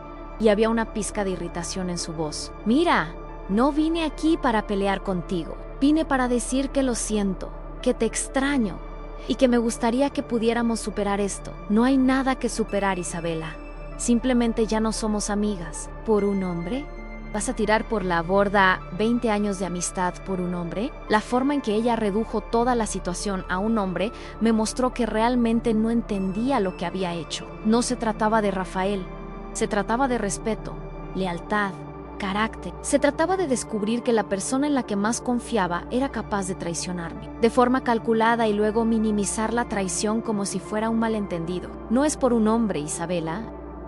y había una pizca de irritación en su voz. «Mira, no vine aquí para pelear contigo. Vine para decir que lo siento, que te extraño y que me gustaría que pudiéramos superar esto». «No hay nada que superar, Isabela. Simplemente ya no somos amigas». «¿Por un hombre? ¿Vas a tirar por la borda 20 años de amistad por un hombre?». La forma en que ella redujo toda la situación a un hombre me mostró que realmente no entendía lo que había hecho. No se trataba de Rafael, se trataba de respeto, lealtad, carácter. Se trataba de descubrir que la persona en la que más confiaba era capaz de traicionarme, de forma calculada, y luego minimizar la traición como si fuera un malentendido. «No es por un hombre, Isabela,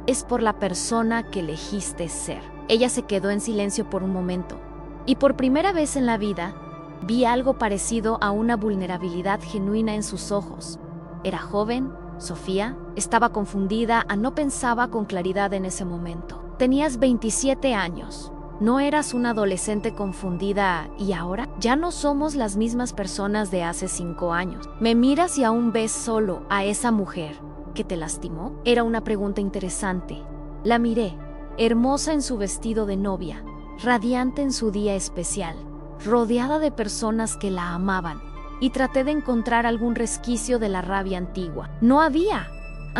es por la persona que elegiste ser». Ella se quedó en silencio por un momento, y por primera vez en la vida vi algo parecido a una vulnerabilidad genuina en sus ojos. Era joven, Sofía, estaba confundida, no pensaba con claridad en ese momento. «Tenías 27 años, no eras una adolescente confundida, y ahora ya no somos las mismas personas de hace 5 años. ¿Me miras y aún ves solo a esa mujer que te lastimó?». Era una pregunta interesante. La miré, hermosa en su vestido de novia, radiante en su día especial, rodeada de personas que la amaban, y traté de encontrar algún resquicio de la rabia antigua. No había.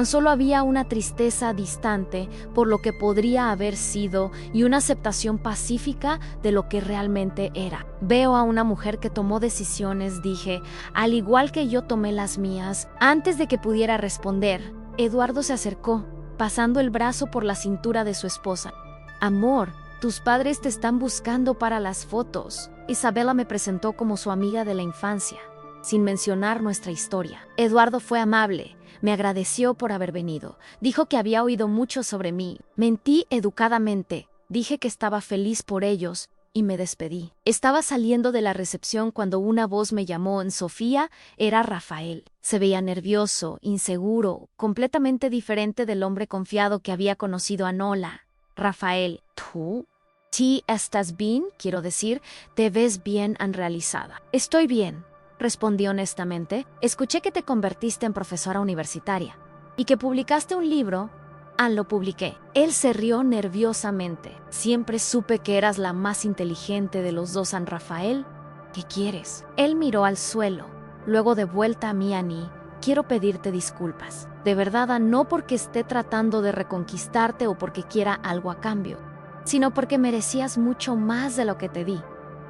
Solo había una tristeza distante por lo que podría haber sido y una aceptación pacífica de lo que realmente era. Veo a una mujer que tomó decisiones, dije, al igual que yo tomé las mías. Antes de que pudiera responder, Eduardo se acercó, pasando el brazo por la cintura de su esposa. Amor, tus padres te están buscando para las fotos. Isabela me presentó como su amiga de la infancia, sin mencionar nuestra historia. Eduardo fue amable. Me agradeció por haber venido. Dijo que había oído mucho sobre mí. Mentí educadamente. Dije que estaba feliz por ellos y me despedí. Estaba saliendo de la recepción cuando una voz me llamó. En Sofía era Rafael. Se veía nervioso, inseguro, completamente diferente del hombre confiado que había conocido a Nola. Rafael, ¿tú? Sí, ¿estás bien? Quiero decir, te ves bien realizada. Estoy bien. Respondí honestamente. Escuché que te convertiste en profesora universitaria y que publicaste un libro. Lo publiqué. Él se rió nerviosamente. Siempre supe que eras la más inteligente de los dos, San Rafael. ¿Qué quieres? Él miró al suelo. Luego de vuelta a mí, Annie, quiero pedirte disculpas. De verdad, no porque esté tratando de reconquistarte o porque quiera algo a cambio, sino porque merecías mucho más de lo que te di.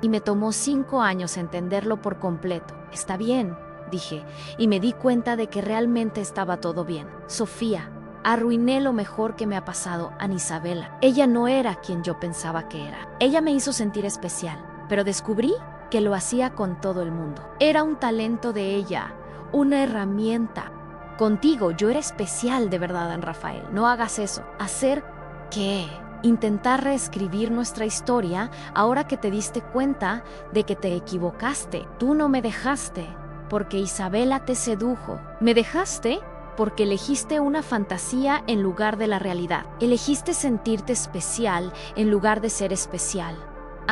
Y me tomó 5 años entenderlo por completo. Está bien, dije, y me di cuenta de que realmente estaba todo bien. Sofía, arruiné lo mejor que me ha pasado a Isabela. Ella no era quien yo pensaba que era. Ella me hizo sentir especial, pero descubrí que lo hacía con todo el mundo. Era un talento de ella, una herramienta. Contigo yo era especial de verdad, Rafael. No hagas eso. ¿Hacer qué? Intentar reescribir nuestra historia ahora que te diste cuenta de que te equivocaste. Tú no me dejaste porque Isabela te sedujo. Me dejaste porque elegiste una fantasía en lugar de la realidad. Elegiste sentirte especial en lugar de ser especial.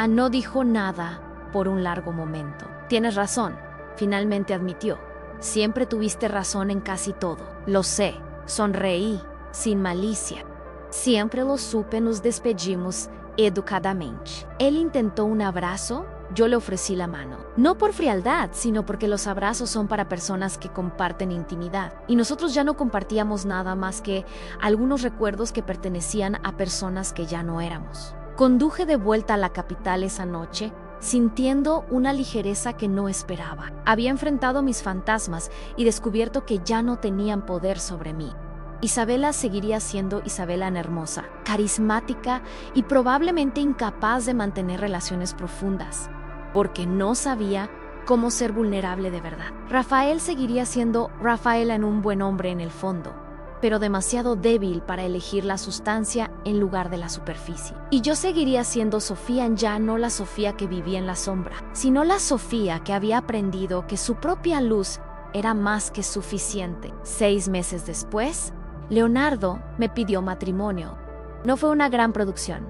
No dijo nada por un largo momento. Tienes razón, finalmente admitió. Siempre tuviste razón en casi todo. Lo sé, sonreí, sin malicia. Siempre lo supe, nos despedimos educadamente. Él intentó un abrazo, yo le ofrecí la mano. No por frialdad, sino porque los abrazos son para personas que comparten intimidad. Y nosotros ya no compartíamos nada más que algunos recuerdos que pertenecían a personas que ya no éramos. Conduje de vuelta a la capital esa noche, sintiendo una ligereza que no esperaba. Había enfrentado mis fantasmas y descubierto que ya no tenían poder sobre mí. Isabela seguiría siendo Isabela hermosa, carismática y probablemente incapaz de mantener relaciones profundas, porque no sabía cómo ser vulnerable de verdad. Rafael seguiría siendo Rafael, en un buen hombre en el fondo, pero demasiado débil para elegir la sustancia en lugar de la superficie. Y yo seguiría siendo Sofía, ya no la Sofía que vivía en la sombra, sino la Sofía que había aprendido que su propia luz era más que suficiente. 6 meses después, Leonardo me pidió matrimonio. No fue una gran producción.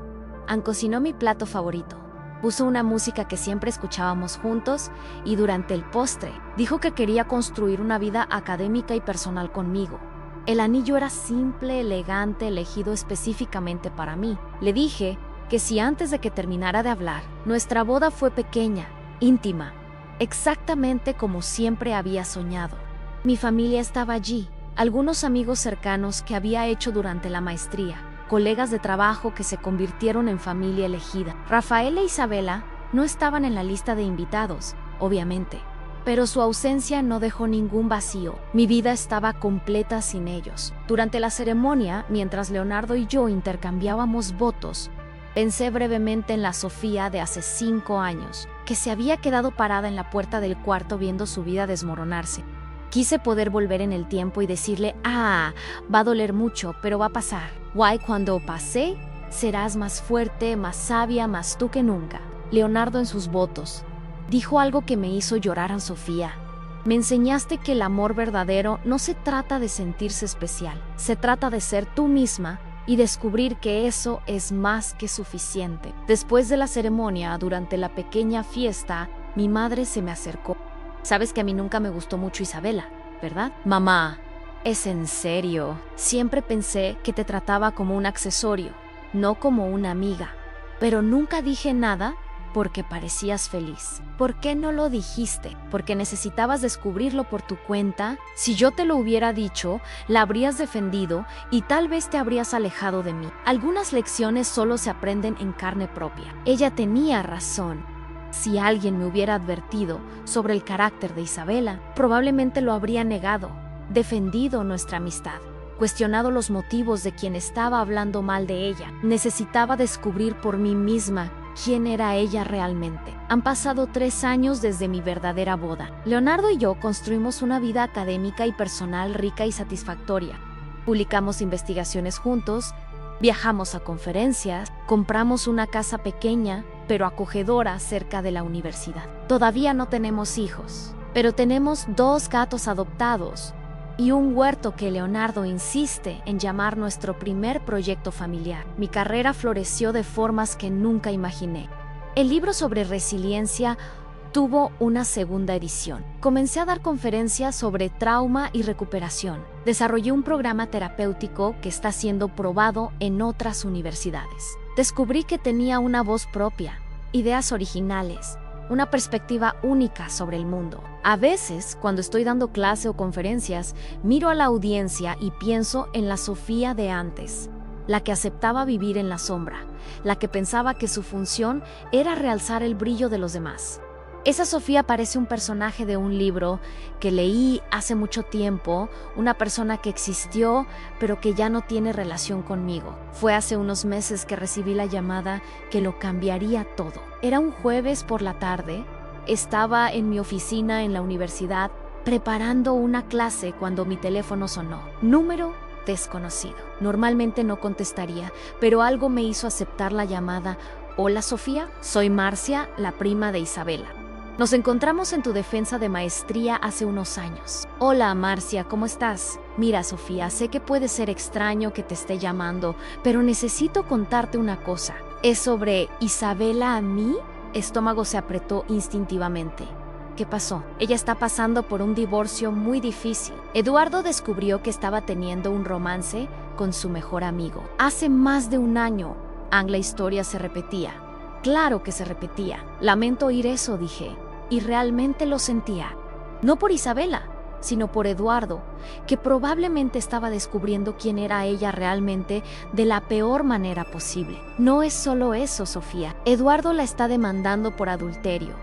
Cocinó mi plato favorito. Puso una música que siempre escuchábamos juntos y durante el postre dijo que quería construir una vida académica y personal conmigo. El anillo era simple, elegante, elegido específicamente para mí. Le dije que si antes de que terminara de hablar, nuestra boda fue pequeña, íntima, exactamente como siempre había soñado. Mi familia estaba allí. Algunos amigos cercanos que había hecho durante la maestría, colegas de trabajo que se convirtieron en familia elegida. Rafael e Isabela no estaban en la lista de invitados, obviamente, pero su ausencia no dejó ningún vacío. Mi vida estaba completa sin ellos. Durante la ceremonia, mientras Leonardo y yo intercambiábamos votos, pensé brevemente en la Sofía de hace 5 años, que se había quedado parada en la puerta del cuarto viendo su vida desmoronarse. Quise poder volver en el tiempo y decirle, va a doler mucho, pero va a pasar. Guay, cuando pase, serás más fuerte, más sabia, más tú que nunca. Leonardo en sus votos dijo algo que me hizo llorar a Sofía. Me enseñaste que el amor verdadero no se trata de sentirse especial, se trata de ser tú misma y descubrir que eso es más que suficiente. Después de la ceremonia, durante la pequeña fiesta, mi madre se me acercó. Sabes que a mí nunca me gustó mucho Isabela, ¿verdad? Mamá, ¿es en serio? Siempre pensé que te trataba como un accesorio, no como una amiga. Pero nunca dije nada Porque parecías feliz. ¿Por qué no lo dijiste? Porque necesitabas descubrirlo por tu cuenta. Si yo te lo hubiera dicho, la habrías defendido y tal vez te habrías alejado de mí. Algunas lecciones solo se aprenden en carne propia. Ella tenía razón. Si alguien me hubiera advertido sobre el carácter de Isabela, probablemente lo habría negado, defendido nuestra amistad, cuestionado los motivos de quien estaba hablando mal de ella. Necesitaba descubrir por mí misma quién era ella realmente. Han pasado 3 años desde mi verdadera boda. Leonardo y yo construimos una vida académica y personal rica y satisfactoria. Publicamos investigaciones juntos, viajamos a conferencias, compramos una casa pequeña, pero acogedora cerca de la universidad. Todavía no tenemos hijos, pero tenemos 2 gatos adoptados y un huerto que Leonardo insiste en llamar nuestro primer proyecto familiar. Mi carrera floreció de formas que nunca imaginé. El libro sobre resiliencia tuvo una segunda edición. Comencé a dar conferencias sobre trauma y recuperación. Desarrollé un programa terapéutico que está siendo probado en otras universidades. Descubrí que tenía una voz propia, ideas originales, una perspectiva única sobre el mundo. A veces, cuando estoy dando clase o conferencias, miro a la audiencia y pienso en la Sofía de antes, la que aceptaba vivir en la sombra, la que pensaba que su función era realzar el brillo de los demás. Esa Sofía parece un personaje de un libro que leí hace mucho tiempo, una persona que existió, pero que ya no tiene relación conmigo. Fue hace unos meses que recibí la llamada que lo cambiaría todo. Era un jueves por la tarde, estaba en mi oficina en la universidad preparando una clase cuando mi teléfono sonó. Número desconocido. Normalmente no contestaría, pero algo me hizo aceptar la llamada. Hola Sofía, soy Marcia, la prima de Isabela. Nos encontramos en tu defensa de maestría hace unos años. Hola, Marcia, ¿cómo estás? Mira, Sofía, sé que puede ser extraño que te esté llamando, pero necesito contarte una cosa. ¿Es sobre Isabela a mí? Estómago se apretó instintivamente. ¿Qué pasó? Ella está pasando por un divorcio muy difícil. Eduardo descubrió que estaba teniendo un romance con su mejor amigo. Hace más de un año, la historia se repetía. Claro que se repetía. Lamento oír eso, dije. Y realmente lo sentía. No por Isabela, sino por Eduardo, que probablemente estaba descubriendo quién era ella realmente de la peor manera posible. No es solo eso, Sofía. Eduardo la está demandando por adulterio.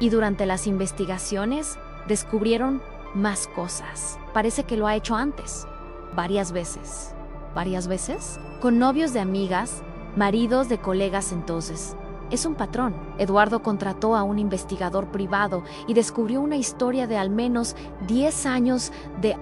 Y durante las investigaciones descubrieron más cosas. Parece que lo ha hecho antes. Varias veces. ¿Varias veces? Con novios de amigas, maridos de colegas entonces. Es un patrón. Eduardo contrató a un investigador privado y descubrió una historia de al menos 10 años de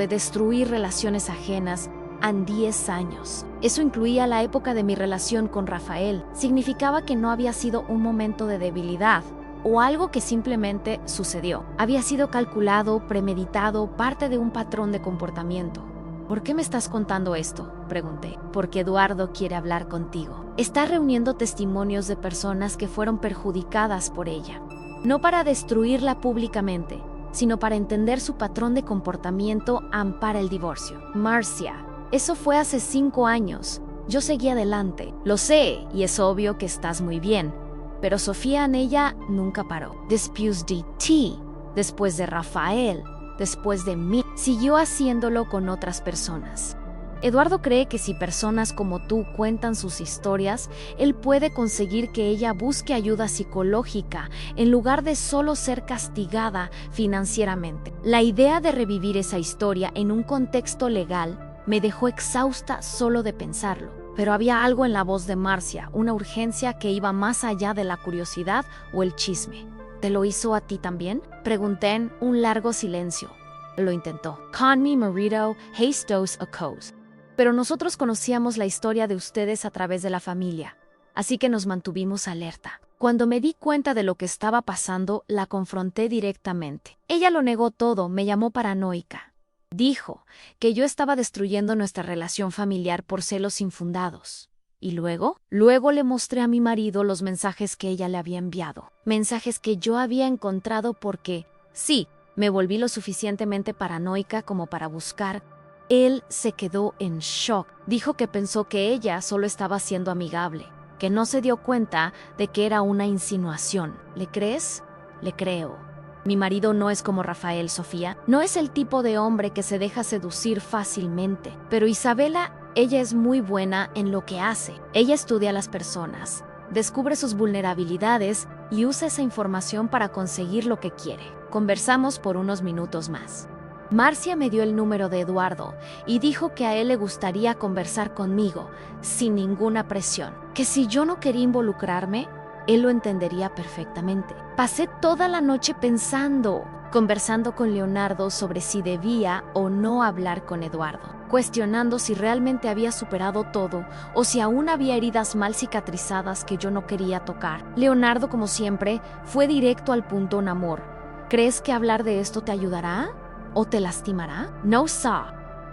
destruir relaciones ajenas en 10 años. Eso incluía la época de mi relación con Rafael. Significaba que no había sido un momento de debilidad o algo que simplemente sucedió. Había sido calculado, premeditado, parte de un patrón de comportamiento. ¿Por qué me estás contando esto?, pregunté. Porque Eduardo quiere hablar contigo. Está reuniendo testimonios de personas que fueron perjudicadas por ella. No para destruirla públicamente, sino para entender su patrón de comportamiento para el divorcio. Marcia, eso fue hace 5 años. Yo seguí adelante. Lo sé, y es obvio que estás muy bien. Pero Sofía en ella nunca paró. Después de ti, después de Rafael, después de mí, siguió haciéndolo con otras personas. Eduardo cree que si personas como tú cuentan sus historias, él puede conseguir que ella busque ayuda psicológica en lugar de solo ser castigada financieramente. La idea de revivir esa historia en un contexto legal me dejó exhausta solo de pensarlo. Pero había algo en la voz de Marcia, una urgencia que iba más allá de la curiosidad o el chisme. ¿Te lo hizo a ti también?, pregunté en un largo silencio. Lo intentó. Con mi marido, Hastos Ocos. Pero nosotros conocíamos la historia de ustedes a través de la familia, así que nos mantuvimos alerta. Cuando me di cuenta de lo que estaba pasando, la confronté directamente. Ella lo negó todo, me llamó paranoica. Dijo que yo estaba destruyendo nuestra relación familiar por celos infundados. Y luego le mostré a mi marido los mensajes que ella le había enviado. Mensajes que yo había encontrado porque, sí, me volví lo suficientemente paranoica como para buscar. Él se quedó en shock. Dijo que pensó que ella solo estaba siendo amigable, que no se dio cuenta de que era una insinuación. ¿Le crees? Le creo. Mi marido no es como Rafael, Sofía. No es el tipo de hombre que se deja seducir fácilmente. Pero Isabela, ella es muy buena en lo que hace. Ella estudia a las personas, descubre sus vulnerabilidades y usa esa información para conseguir lo que quiere. Conversamos por unos minutos más. Marcia me dio el número de Eduardo y dijo que a él le gustaría conversar conmigo sin ninguna presión, que si yo no quería involucrarme, él lo entendería perfectamente. Pasé toda la noche conversando con Leonardo sobre si debía o no hablar con Eduardo, cuestionando si realmente había superado todo o si aún había heridas mal cicatrizadas que yo no quería tocar. Leonardo, como siempre, fue directo al punto en amor. ¿Crees que hablar de esto te ayudará o te lastimará? No, sir.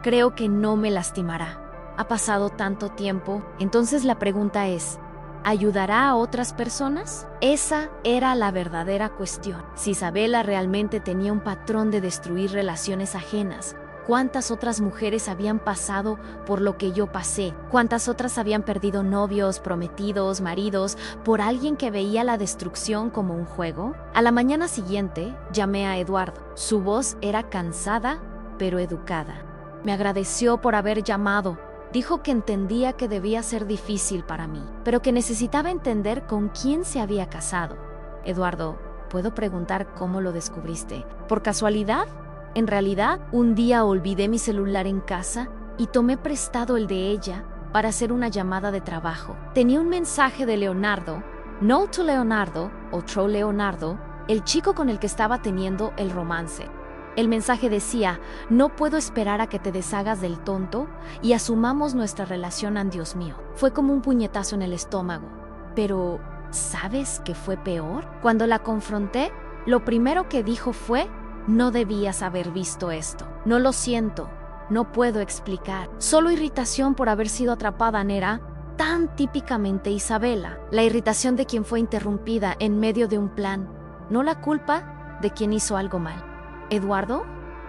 Creo que no me lastimará. Ha pasado tanto tiempo. Entonces la pregunta es, ¿ayudará a otras personas? Esa era la verdadera cuestión. Si Isabela realmente tenía un patrón de destruir relaciones ajenas, ¿cuántas otras mujeres habían pasado por lo que yo pasé? ¿Cuántas otras habían perdido novios, prometidos, maridos, por alguien que veía la destrucción como un juego? A la mañana siguiente, llamé a Eduardo. Su voz era cansada, pero educada. Me agradeció por haber llamado. Dijo que entendía que debía ser difícil para mí, pero que necesitaba entender con quién se había casado. Eduardo, ¿puedo preguntar cómo lo descubriste? ¿Por casualidad? En realidad, un día olvidé mi celular en casa y tomé prestado el de ella para hacer una llamada de trabajo. Tenía un mensaje de Leonardo, no to Leonardo, otro Leonardo, el chico con el que estaba teniendo el romance. El mensaje decía, no puedo esperar a que te deshagas del tonto y asumamos nuestra relación an Dios mío. Fue como un puñetazo en el estómago. Pero, ¿sabes qué fue peor? Cuando la confronté, lo primero que dijo fue, no debías haber visto esto. No lo siento, no puedo explicar. Solo irritación por haber sido atrapada era tan típicamente Isabela. La irritación de quien fue interrumpida en medio de un plan, no la culpa de quien hizo algo mal. Eduardo,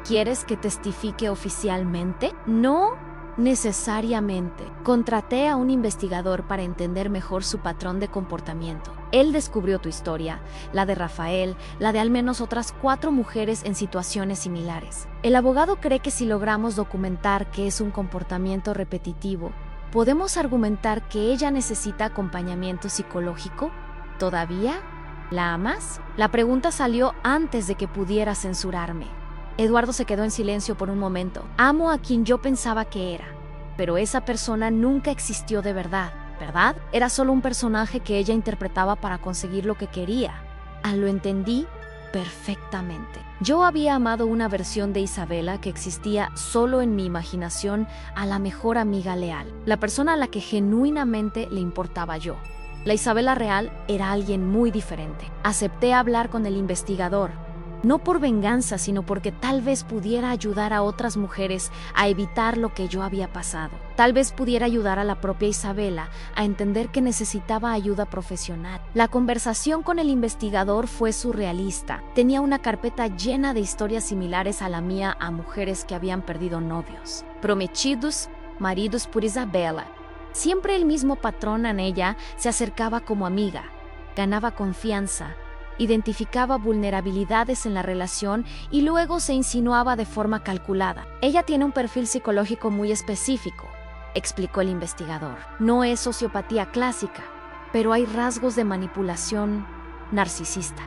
¿quieres que testifique oficialmente? No necesariamente. Contraté a un investigador para entender mejor su patrón de comportamiento. Él descubrió tu historia, la de Rafael, la de al menos otras 4 mujeres en situaciones similares. El abogado cree que si logramos documentar que es un comportamiento repetitivo, podemos argumentar que ella necesita acompañamiento psicológico. ¿Todavía la amas? La pregunta salió antes de que pudiera censurarme. Eduardo se quedó en silencio por un momento. Amo a quien yo pensaba que era, pero esa persona nunca existió de verdad, ¿verdad? Era solo un personaje que ella interpretaba para conseguir lo que quería. Lo entendí perfectamente. Yo había amado una versión de Isabela que existía solo en mi imaginación, a la mejor amiga leal, la persona a la que genuinamente le importaba yo. La Isabela real era alguien muy diferente. Acepté hablar con el investigador, no por venganza, sino porque tal vez pudiera ayudar a otras mujeres a evitar lo que yo había pasado. Tal vez pudiera ayudar a la propia Isabela a entender que necesitaba ayuda profesional. La conversación con el investigador fue surrealista. Tenía una carpeta llena de historias similares a la mía a mujeres que habían perdido novios, prometidos, maridos por Isabela. Siempre el mismo patrón en ella. Se acercaba como amiga, ganaba confianza, identificaba vulnerabilidades en la relación y luego se insinuaba de forma calculada. Ella tiene un perfil psicológico muy específico, explicó el investigador. No es sociopatía clásica, pero hay rasgos de manipulación narcisista.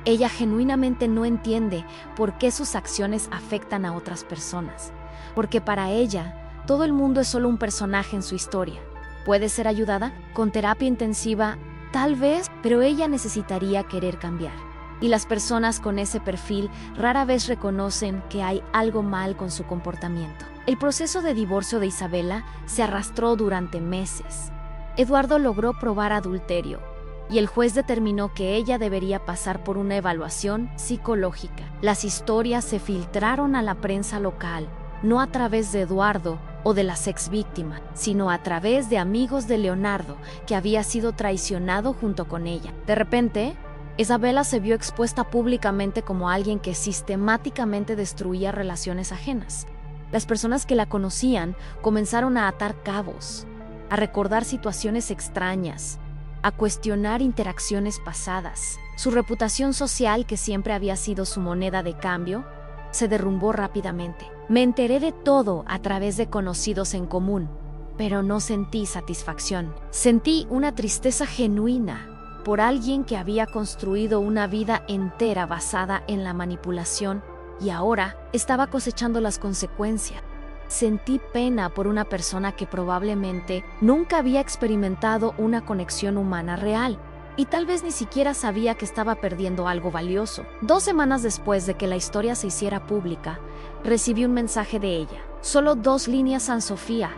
Ella genuinamente no entiende por qué sus acciones afectan a otras personas, porque para ella todo el mundo es solo un personaje en su historia. ¿Puede ser ayudada? Con terapia intensiva, tal vez, pero ella necesitaría querer cambiar. Y las personas con ese perfil rara vez reconocen que hay algo mal con su comportamiento. El proceso de divorcio de Isabela se arrastró durante meses. Eduardo logró probar adulterio y el juez determinó que ella debería pasar por una evaluación psicológica. Las historias se filtraron a la prensa local, no a través de Eduardo o de las exvíctimas, sino a través de amigos de Leonardo, que había sido traicionado junto con ella. De repente, Isabela se vio expuesta públicamente como alguien que sistemáticamente destruía relaciones ajenas. Las personas que la conocían comenzaron a atar cabos, a recordar situaciones extrañas, a cuestionar interacciones pasadas. Su reputación social, que siempre había sido su moneda de cambio, se derrumbó rápidamente. Me enteré de todo a través de conocidos en común, pero no sentí satisfacción. Sentí una tristeza genuina por alguien que había construido una vida entera basada en la manipulación y ahora estaba cosechando las consecuencias. Sentí pena por una persona que probablemente nunca había experimentado una conexión humana real y tal vez ni siquiera sabía que estaba perdiendo algo valioso. 2 semanas después de que la historia se hiciera pública, recibí un mensaje de ella. Solo 2 líneas, San Sofía.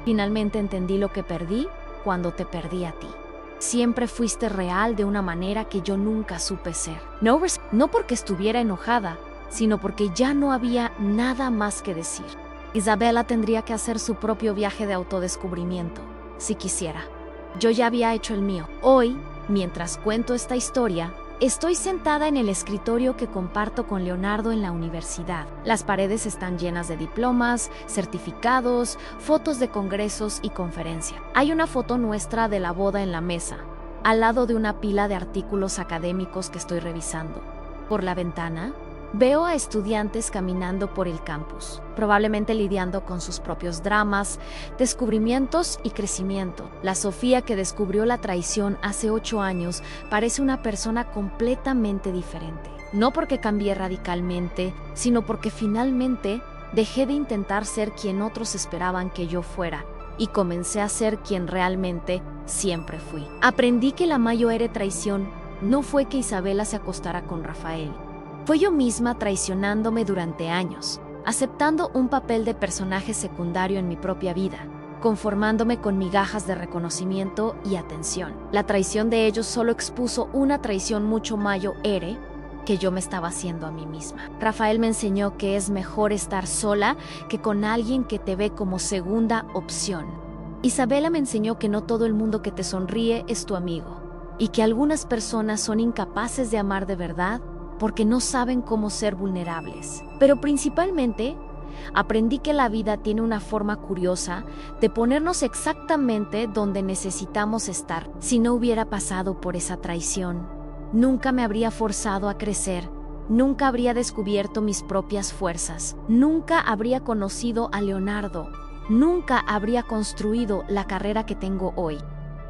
Finalmente entendí lo que perdí cuando te perdí a ti. Siempre fuiste real de una manera que yo nunca supe ser. No porque estuviera enojada, sino porque ya no había nada más que decir. Isabela tendría que hacer su propio viaje de autodescubrimiento, si quisiera. Yo ya había hecho el mío. Hoy, mientras cuento esta historia, estoy sentada en el escritorio que comparto con Leonardo en la universidad. Las paredes están llenas de diplomas, certificados, fotos de congresos y conferencias. Hay una foto nuestra de la boda en la mesa, al lado de una pila de artículos académicos que estoy revisando. Por la ventana, veo a estudiantes caminando por el campus, probablemente lidiando con sus propios dramas, descubrimientos y crecimiento. La Sofía que descubrió la traición hace 8 años parece una persona completamente diferente. No porque cambié radicalmente, sino porque finalmente dejé de intentar ser quien otros esperaban que yo fuera y comencé a ser quien realmente siempre fui. Aprendí que la mayor traición no fue que Isabela se acostara con Rafael. Fue yo misma traicionándome durante años, aceptando un papel de personaje secundario en mi propia vida, conformándome con migajas de reconocimiento y atención. La traición de ellos solo expuso una traición mucho mayor que yo me estaba haciendo a mí misma. Rafael me enseñó que es mejor estar sola que con alguien que te ve como segunda opción. Isabela me enseñó que no todo el mundo que te sonríe es tu amigo, y que algunas personas son incapaces de amar de verdad porque no saben cómo ser vulnerables. Pero principalmente, aprendí que la vida tiene una forma curiosa de ponernos exactamente donde necesitamos estar. Si no hubiera pasado por esa traición, nunca me habría forzado a crecer, nunca habría descubierto mis propias fuerzas, nunca habría conocido a Leonardo, nunca habría construido la carrera que tengo hoy.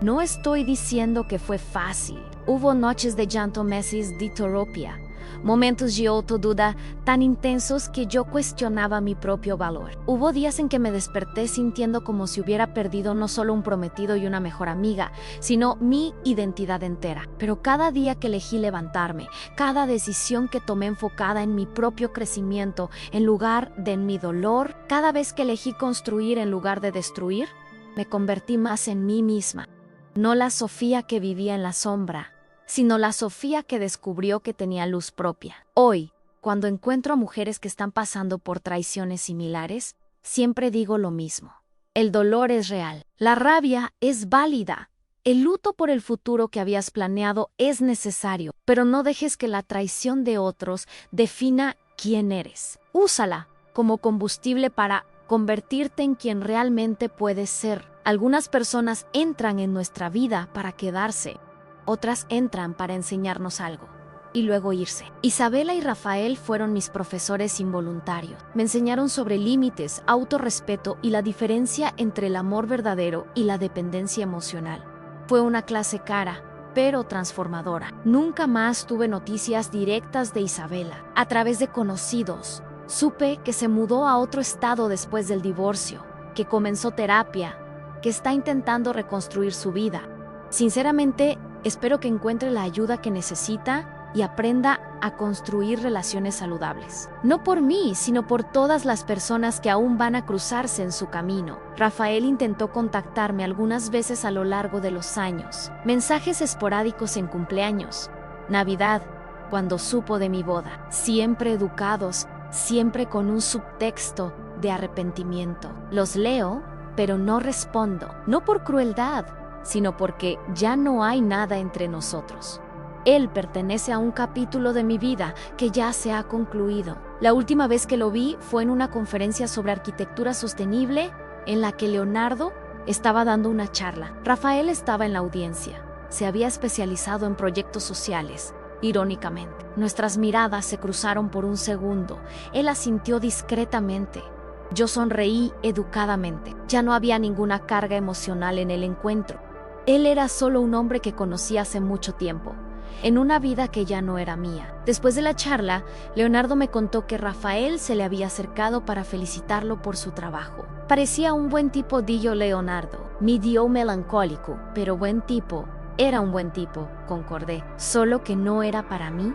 No estoy diciendo que fue fácil. Hubo noches de llanto, meses de terapia, momentos de autoduda tan intensos que yo cuestionaba mi propio valor. Hubo días en que me desperté sintiendo como si hubiera perdido no solo un prometido y una mejor amiga, sino mi identidad entera. Pero cada día que elegí levantarme, cada decisión que tomé enfocada en mi propio crecimiento en lugar de en mi dolor, cada vez que elegí construir en lugar de destruir, me convertí más en mí misma. No la Sofía que vivía en la sombra, sino la Sofía que descubrió que tenía luz propia. Hoy, cuando encuentro a mujeres que están pasando por traiciones similares, siempre digo lo mismo. El dolor es real, la rabia es válida, el luto por el futuro que habías planeado es necesario, pero no dejes que la traición de otros defina quién eres. Úsala como combustible para convertirte en quien realmente puedes ser. Algunas personas entran en nuestra vida para quedarse, otras entran para enseñarnos algo y luego irse. Isabela y Rafael fueron mis profesores involuntarios. Me enseñaron sobre límites, autorrespeto y la diferencia entre el amor verdadero y la dependencia emocional. Fue una clase cara, pero transformadora. Nunca más tuve noticias directas de Isabela. A través de conocidos, supe que se mudó a otro estado después del divorcio, que comenzó terapia, que está intentando reconstruir su vida. Sinceramente, espero que encuentre la ayuda que necesita y aprenda a construir relaciones saludables. No por mí, sino por todas las personas que aún van a cruzarse en su camino. Rafael intentó contactarme algunas veces a lo largo de los años. Mensajes esporádicos en cumpleaños, Navidad, cuando supo de mi boda. Siempre educados, siempre con un subtexto de arrepentimiento. Los leo, pero no respondo. No por crueldad, sino porque ya no hay nada entre nosotros. Él pertenece a un capítulo de mi vida que ya se ha concluido. La última vez que lo vi fue en una conferencia sobre arquitectura sostenible en la que Leonardo estaba dando una charla. Rafael estaba en la audiencia. se había especializado en proyectos sociales. Irónicamente, nuestras miradas se cruzaron por un segundo. Él asintió discretamente. Yo sonreí educadamente. Ya no había ninguna carga emocional en el encuentro. Él era solo un hombre que conocí hace mucho tiempo, en una vida que ya no era mía. Después de la charla, Leonardo me contó que Rafael se le había acercado para felicitarlo por su trabajo. Parecía un buen tipo, dijo Leonardo. Medio melancólico, pero buen tipo. Era un buen tipo, concordé. Solo que no era para mí.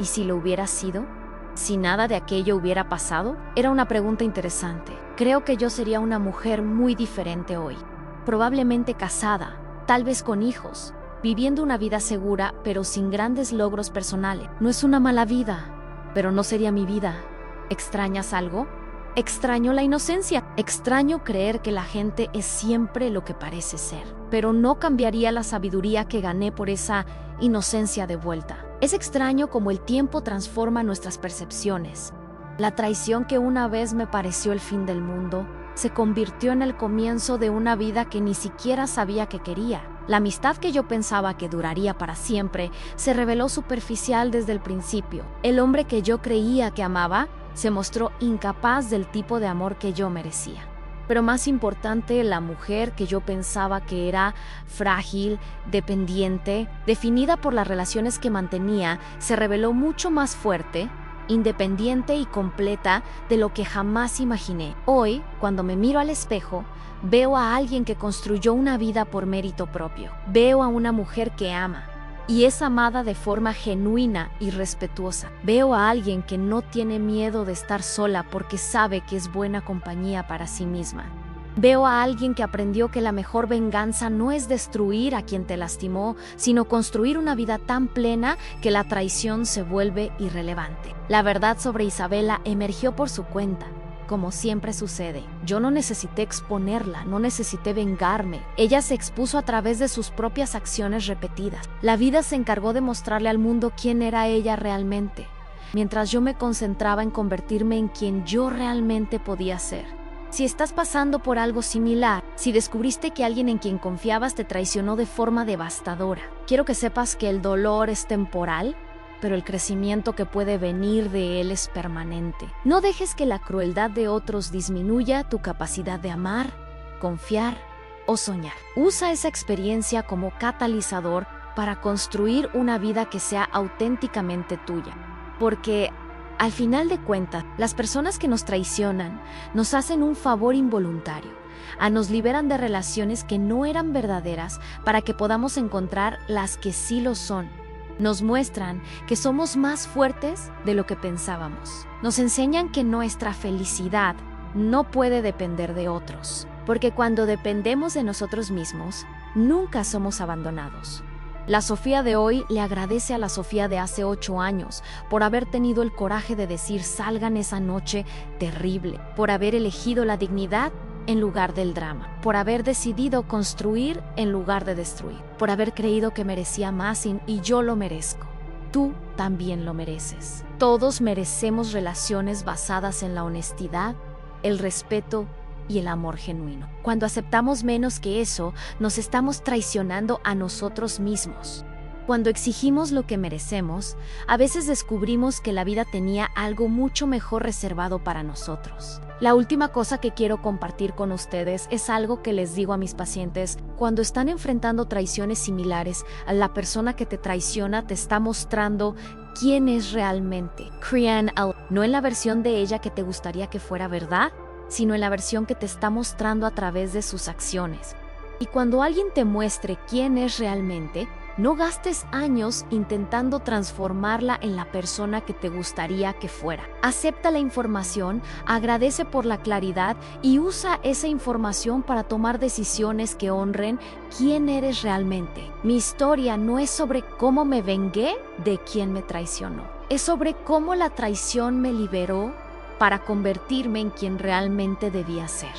¿Y si lo hubiera sido? ¿Si nada de aquello hubiera pasado? Era una pregunta interesante. Creo que yo sería una mujer muy diferente hoy. Probablemente casada, tal vez con hijos, viviendo una vida segura pero sin grandes logros personales. No es una mala vida, pero no sería mi vida. ¿Extrañas algo? Extraño la inocencia. Extraño creer que la gente es siempre lo que parece ser. Pero no cambiaría la sabiduría que gané por esa inocencia de vuelta. Es extraño cómo el tiempo transforma nuestras percepciones. La traición que una vez me pareció el fin del mundo se convirtió en el comienzo de una vida que ni siquiera sabía que quería. La amistad que yo pensaba que duraría para siempre se reveló superficial desde el principio. El hombre que yo creía que amaba se mostró incapaz del tipo de amor que yo merecía. Pero más importante, la mujer que yo pensaba que era frágil, dependiente, definida por las relaciones que mantenía, se reveló mucho más fuerte, independiente y completa de lo que jamás imaginé. Hoy, cuando me miro al espejo, veo a alguien que construyó una vida por mérito propio. Veo a una mujer que ama y es amada de forma genuina y respetuosa. Veo a alguien que no tiene miedo de estar sola porque sabe que es buena compañía para sí misma. Veo a alguien que aprendió que la mejor venganza no es destruir a quien te lastimó, sino construir una vida tan plena que la traición se vuelve irrelevante. La verdad sobre Isabela emergió por su cuenta. Como siempre sucede, yo no necesité exponerla, no necesité vengarme. Ella se expuso a través de sus propias acciones repetidas. La vida se encargó de mostrarle al mundo quién era ella realmente, mientras yo me concentraba en convertirme en quien yo realmente podía ser. Si estás pasando por algo similar, si descubriste que alguien en quien confiabas te traicionó de forma devastadora, quiero que sepas que el dolor es temporal, pero el crecimiento que puede venir de él es permanente. No dejes que la crueldad de otros disminuya tu capacidad de amar, confiar o soñar. Usa esa experiencia como catalizador para construir una vida que sea auténticamente tuya. Porque, al final de cuentas, las personas que nos traicionan nos hacen un favor involuntario. Nos liberan de relaciones que no eran verdaderas para que podamos encontrar las que sí lo son. Nos muestran que somos más fuertes de lo que pensábamos. Nos enseñan que nuestra felicidad no puede depender de otros, porque cuando dependemos de nosotros mismos, nunca somos abandonados. La Sofía de hoy le agradece a la Sofía de hace 8 años por haber tenido el coraje de decir salgan esa noche terrible, por haber elegido la dignidad en lugar del drama, por haber decidido construir en lugar de destruir, por haber creído que merecía más y yo lo merezco. Tú también lo mereces. Todos merecemos relaciones basadas en la honestidad, el respeto y el amor genuino. Cuando aceptamos menos que eso, nos estamos traicionando a nosotros mismos. Cuando exigimos lo que merecemos, a veces descubrimos que la vida tenía algo mucho mejor reservado para nosotros. La última cosa que quiero compartir con ustedes es algo que les digo a mis pacientes cuando están enfrentando traiciones similares. La persona que te traiciona te está mostrando quién es realmente. No en la versión de ella que te gustaría que fuera verdad, sino en la versión que te está mostrando a través de sus acciones. Y cuando alguien te muestre quién es realmente, no gastes años intentando transformarla en la persona que te gustaría que fuera. Acepta la información, agradece por la claridad y usa esa información para tomar decisiones que honren quién eres realmente. Mi historia no es sobre cómo me vengué de quien me traicionó. Es sobre cómo la traición me liberó para convertirme en quien realmente debía ser.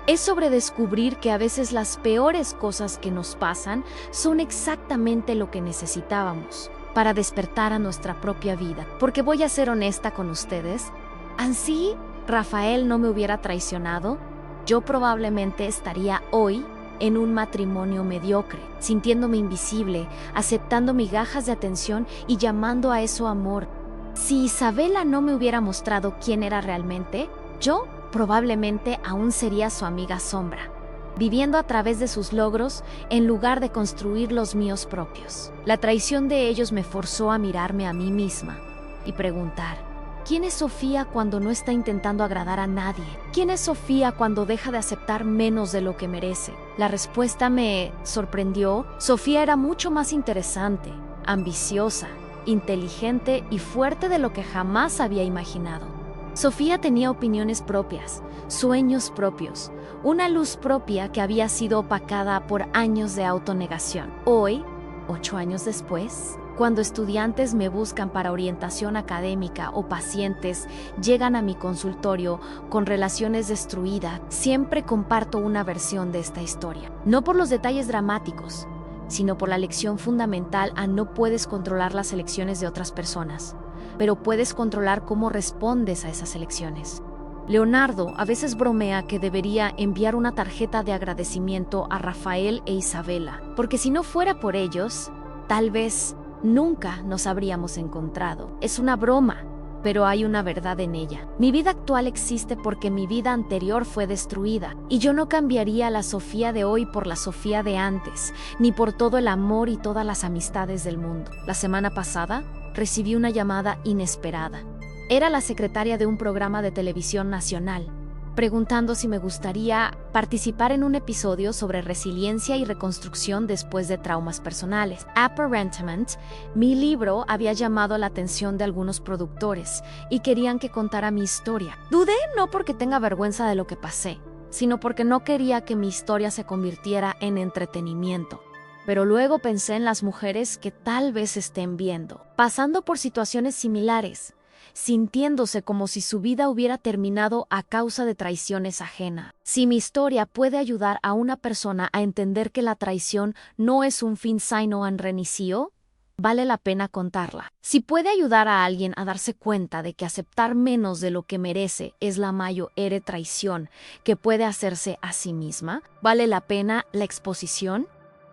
Es sobre descubrir que a veces las peores cosas que nos pasan son exactamente lo que necesitábamos para despertar a nuestra propia vida. Porque voy a ser honesta con ustedes, así Rafael no me hubiera traicionado, yo probablemente estaría hoy en un matrimonio mediocre, sintiéndome invisible, aceptando migajas de atención y llamando a eso amor. Si Isabela no me hubiera mostrado quién era realmente, yo probablemente aún sería su amiga sombra, viviendo a través de sus logros en lugar de construir los míos propios. La traición de ellos me forzó a mirarme a mí misma y preguntar: ¿quién es Sofía cuando no está intentando agradar a nadie? ¿Quién es Sofía cuando deja de aceptar menos de lo que merece? La respuesta me sorprendió. Sofía era mucho más interesante, ambiciosa, inteligente y fuerte de lo que jamás había imaginado. Sofía tenía opiniones propias, sueños propios, una luz propia que había sido opacada por años de autonegación. Hoy, 8 años después, cuando estudiantes me buscan para orientación académica o pacientes llegan a mi consultorio con relaciones destruidas, siempre comparto una versión de esta historia. No por los detalles dramáticos, sino por la lección fundamental a no puedes controlar las elecciones de otras personas, pero puedes controlar cómo respondes a esas elecciones. Leonardo a veces bromea que debería enviar una tarjeta de agradecimiento a Rafael e Isabela, porque si no fuera por ellos, tal vez nunca nos habríamos encontrado. Es una broma, pero hay una verdad en ella. Mi vida actual existe porque mi vida anterior fue destruida, y yo no cambiaría la Sofía de hoy por la Sofía de antes, ni por todo el amor y todas las amistades del mundo. La semana pasada recibí una llamada inesperada. Era la secretaria de un programa de televisión nacional, preguntando si me gustaría participar en un episodio sobre resiliencia y reconstrucción después de traumas personales. Apparentment, mi libro había llamado la atención de algunos productores y querían que contara mi historia. Dudé no porque tenga vergüenza de lo que pasé, sino porque no quería que mi historia se convirtiera en entretenimiento. Pero luego pensé en las mujeres que tal vez estén viendo, pasando por situaciones similares, sintiéndose como si su vida hubiera terminado a causa de traiciones ajenas. Si mi historia puede ayudar a una persona a entender que la traición no es un fin sino un reinicio, vale la pena contarla. Si puede ayudar a alguien a darse cuenta de que aceptar menos de lo que merece es la mayor traición que puede hacerse a sí misma, vale la pena la exposición.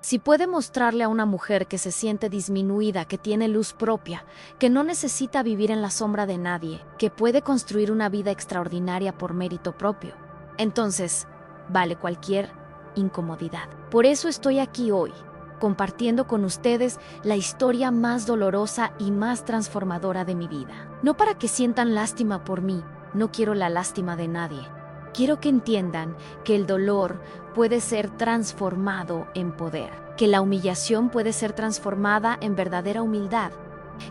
Si puede mostrarle a una mujer que se siente disminuida, que tiene luz propia, que no necesita vivir en la sombra de nadie, que puede construir una vida extraordinaria por mérito propio, entonces vale cualquier incomodidad. Por eso estoy aquí hoy, compartiendo con ustedes la historia más dolorosa y más transformadora de mi vida. No para que sientan lástima por mí, no quiero la lástima de nadie. Quiero que entiendan que el dolor puede ser transformado en poder, que la humillación puede ser transformada en verdadera humildad,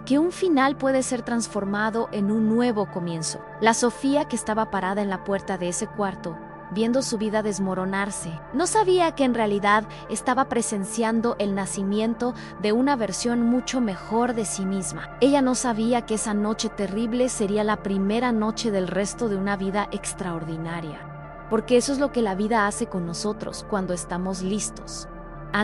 que un final puede ser transformado en un nuevo comienzo. La Sofía que estaba parada en la puerta de ese cuarto, viendo su vida desmoronarse, no sabía que en realidad estaba presenciando el nacimiento de una versión mucho mejor de sí misma. Ella no sabía que esa noche terrible sería la primera noche del resto de una vida extraordinaria, porque eso es lo que la vida hace con nosotros cuando estamos listos.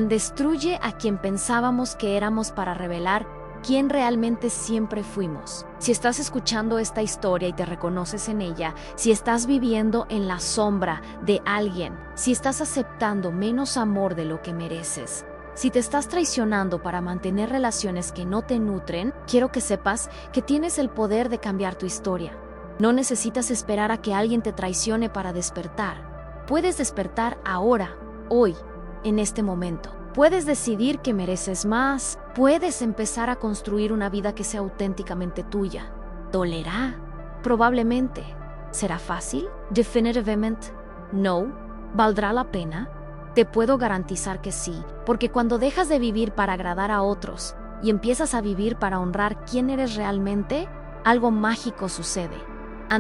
Destruye a quien pensábamos que éramos para revelar quién realmente siempre fuimos. Si estás escuchando esta historia y te reconoces en ella, si estás viviendo en la sombra de alguien, si estás aceptando menos amor de lo que mereces, si te estás traicionando para mantener relaciones que no te nutren, quiero que sepas que tienes el poder de cambiar tu historia. No necesitas esperar a que alguien te traicione para despertar. Puedes despertar ahora, hoy, en este momento. Puedes decidir que mereces más, puedes empezar a construir una vida que sea auténticamente tuya. ¿Dolerá? Probablemente. ¿Será fácil? Definitivamente no. ¿Valdrá la pena? Te puedo garantizar que sí, porque cuando dejas de vivir para agradar a otros y empiezas a vivir para honrar quién eres realmente, algo mágico sucede.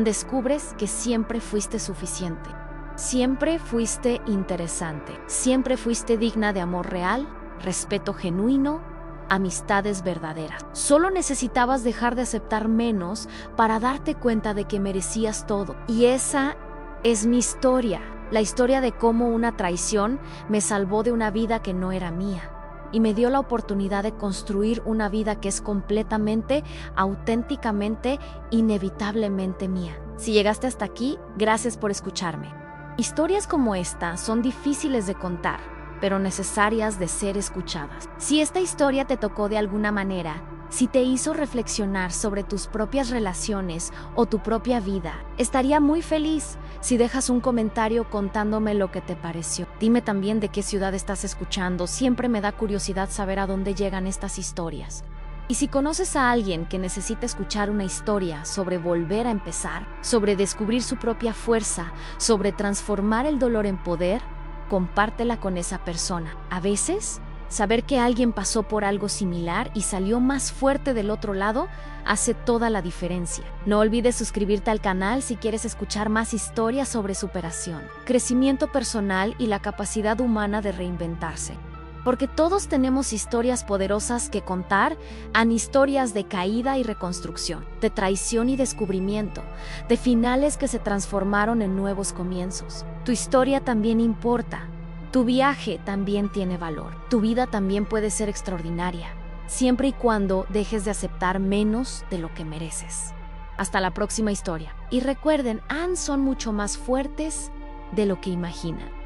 Descubres que siempre fuiste suficiente. Siempre fuiste interesante, siempre fuiste digna de amor real, respeto genuino, amistades verdaderas. Solo necesitabas dejar de aceptar menos para darte cuenta de que merecías todo. Y esa es mi historia, la historia de cómo una traición me salvó de una vida que no era mía y me dio la oportunidad de construir una vida que es completamente, auténticamente, inevitablemente mía. Si llegaste hasta aquí, gracias por escucharme. Historias como esta son difíciles de contar, pero necesarias de ser escuchadas. Si esta historia te tocó de alguna manera, si te hizo reflexionar sobre tus propias relaciones o tu propia vida, estaría muy feliz si dejas un comentario contándome lo que te pareció. Dime también de qué ciudad estás escuchando, siempre me da curiosidad saber a dónde llegan estas historias. Y si conoces a alguien que necesita escuchar una historia sobre volver a empezar, sobre descubrir su propia fuerza, sobre transformar el dolor en poder, compártela con esa persona. A veces, saber que alguien pasó por algo similar y salió más fuerte del otro lado hace toda la diferencia. No olvides suscribirte al canal si quieres escuchar más historias sobre superación, crecimiento personal y la capacidad humana de reinventarse. Porque todos tenemos historias poderosas que contar, historias de caída y reconstrucción, de traición y descubrimiento, de finales que se transformaron en nuevos comienzos. Tu historia también importa. Tu viaje también tiene valor. Tu vida también puede ser extraordinaria, siempre y cuando dejes de aceptar menos de lo que mereces. Hasta la próxima historia. Y recuerden, son mucho más fuertes de lo que imaginan.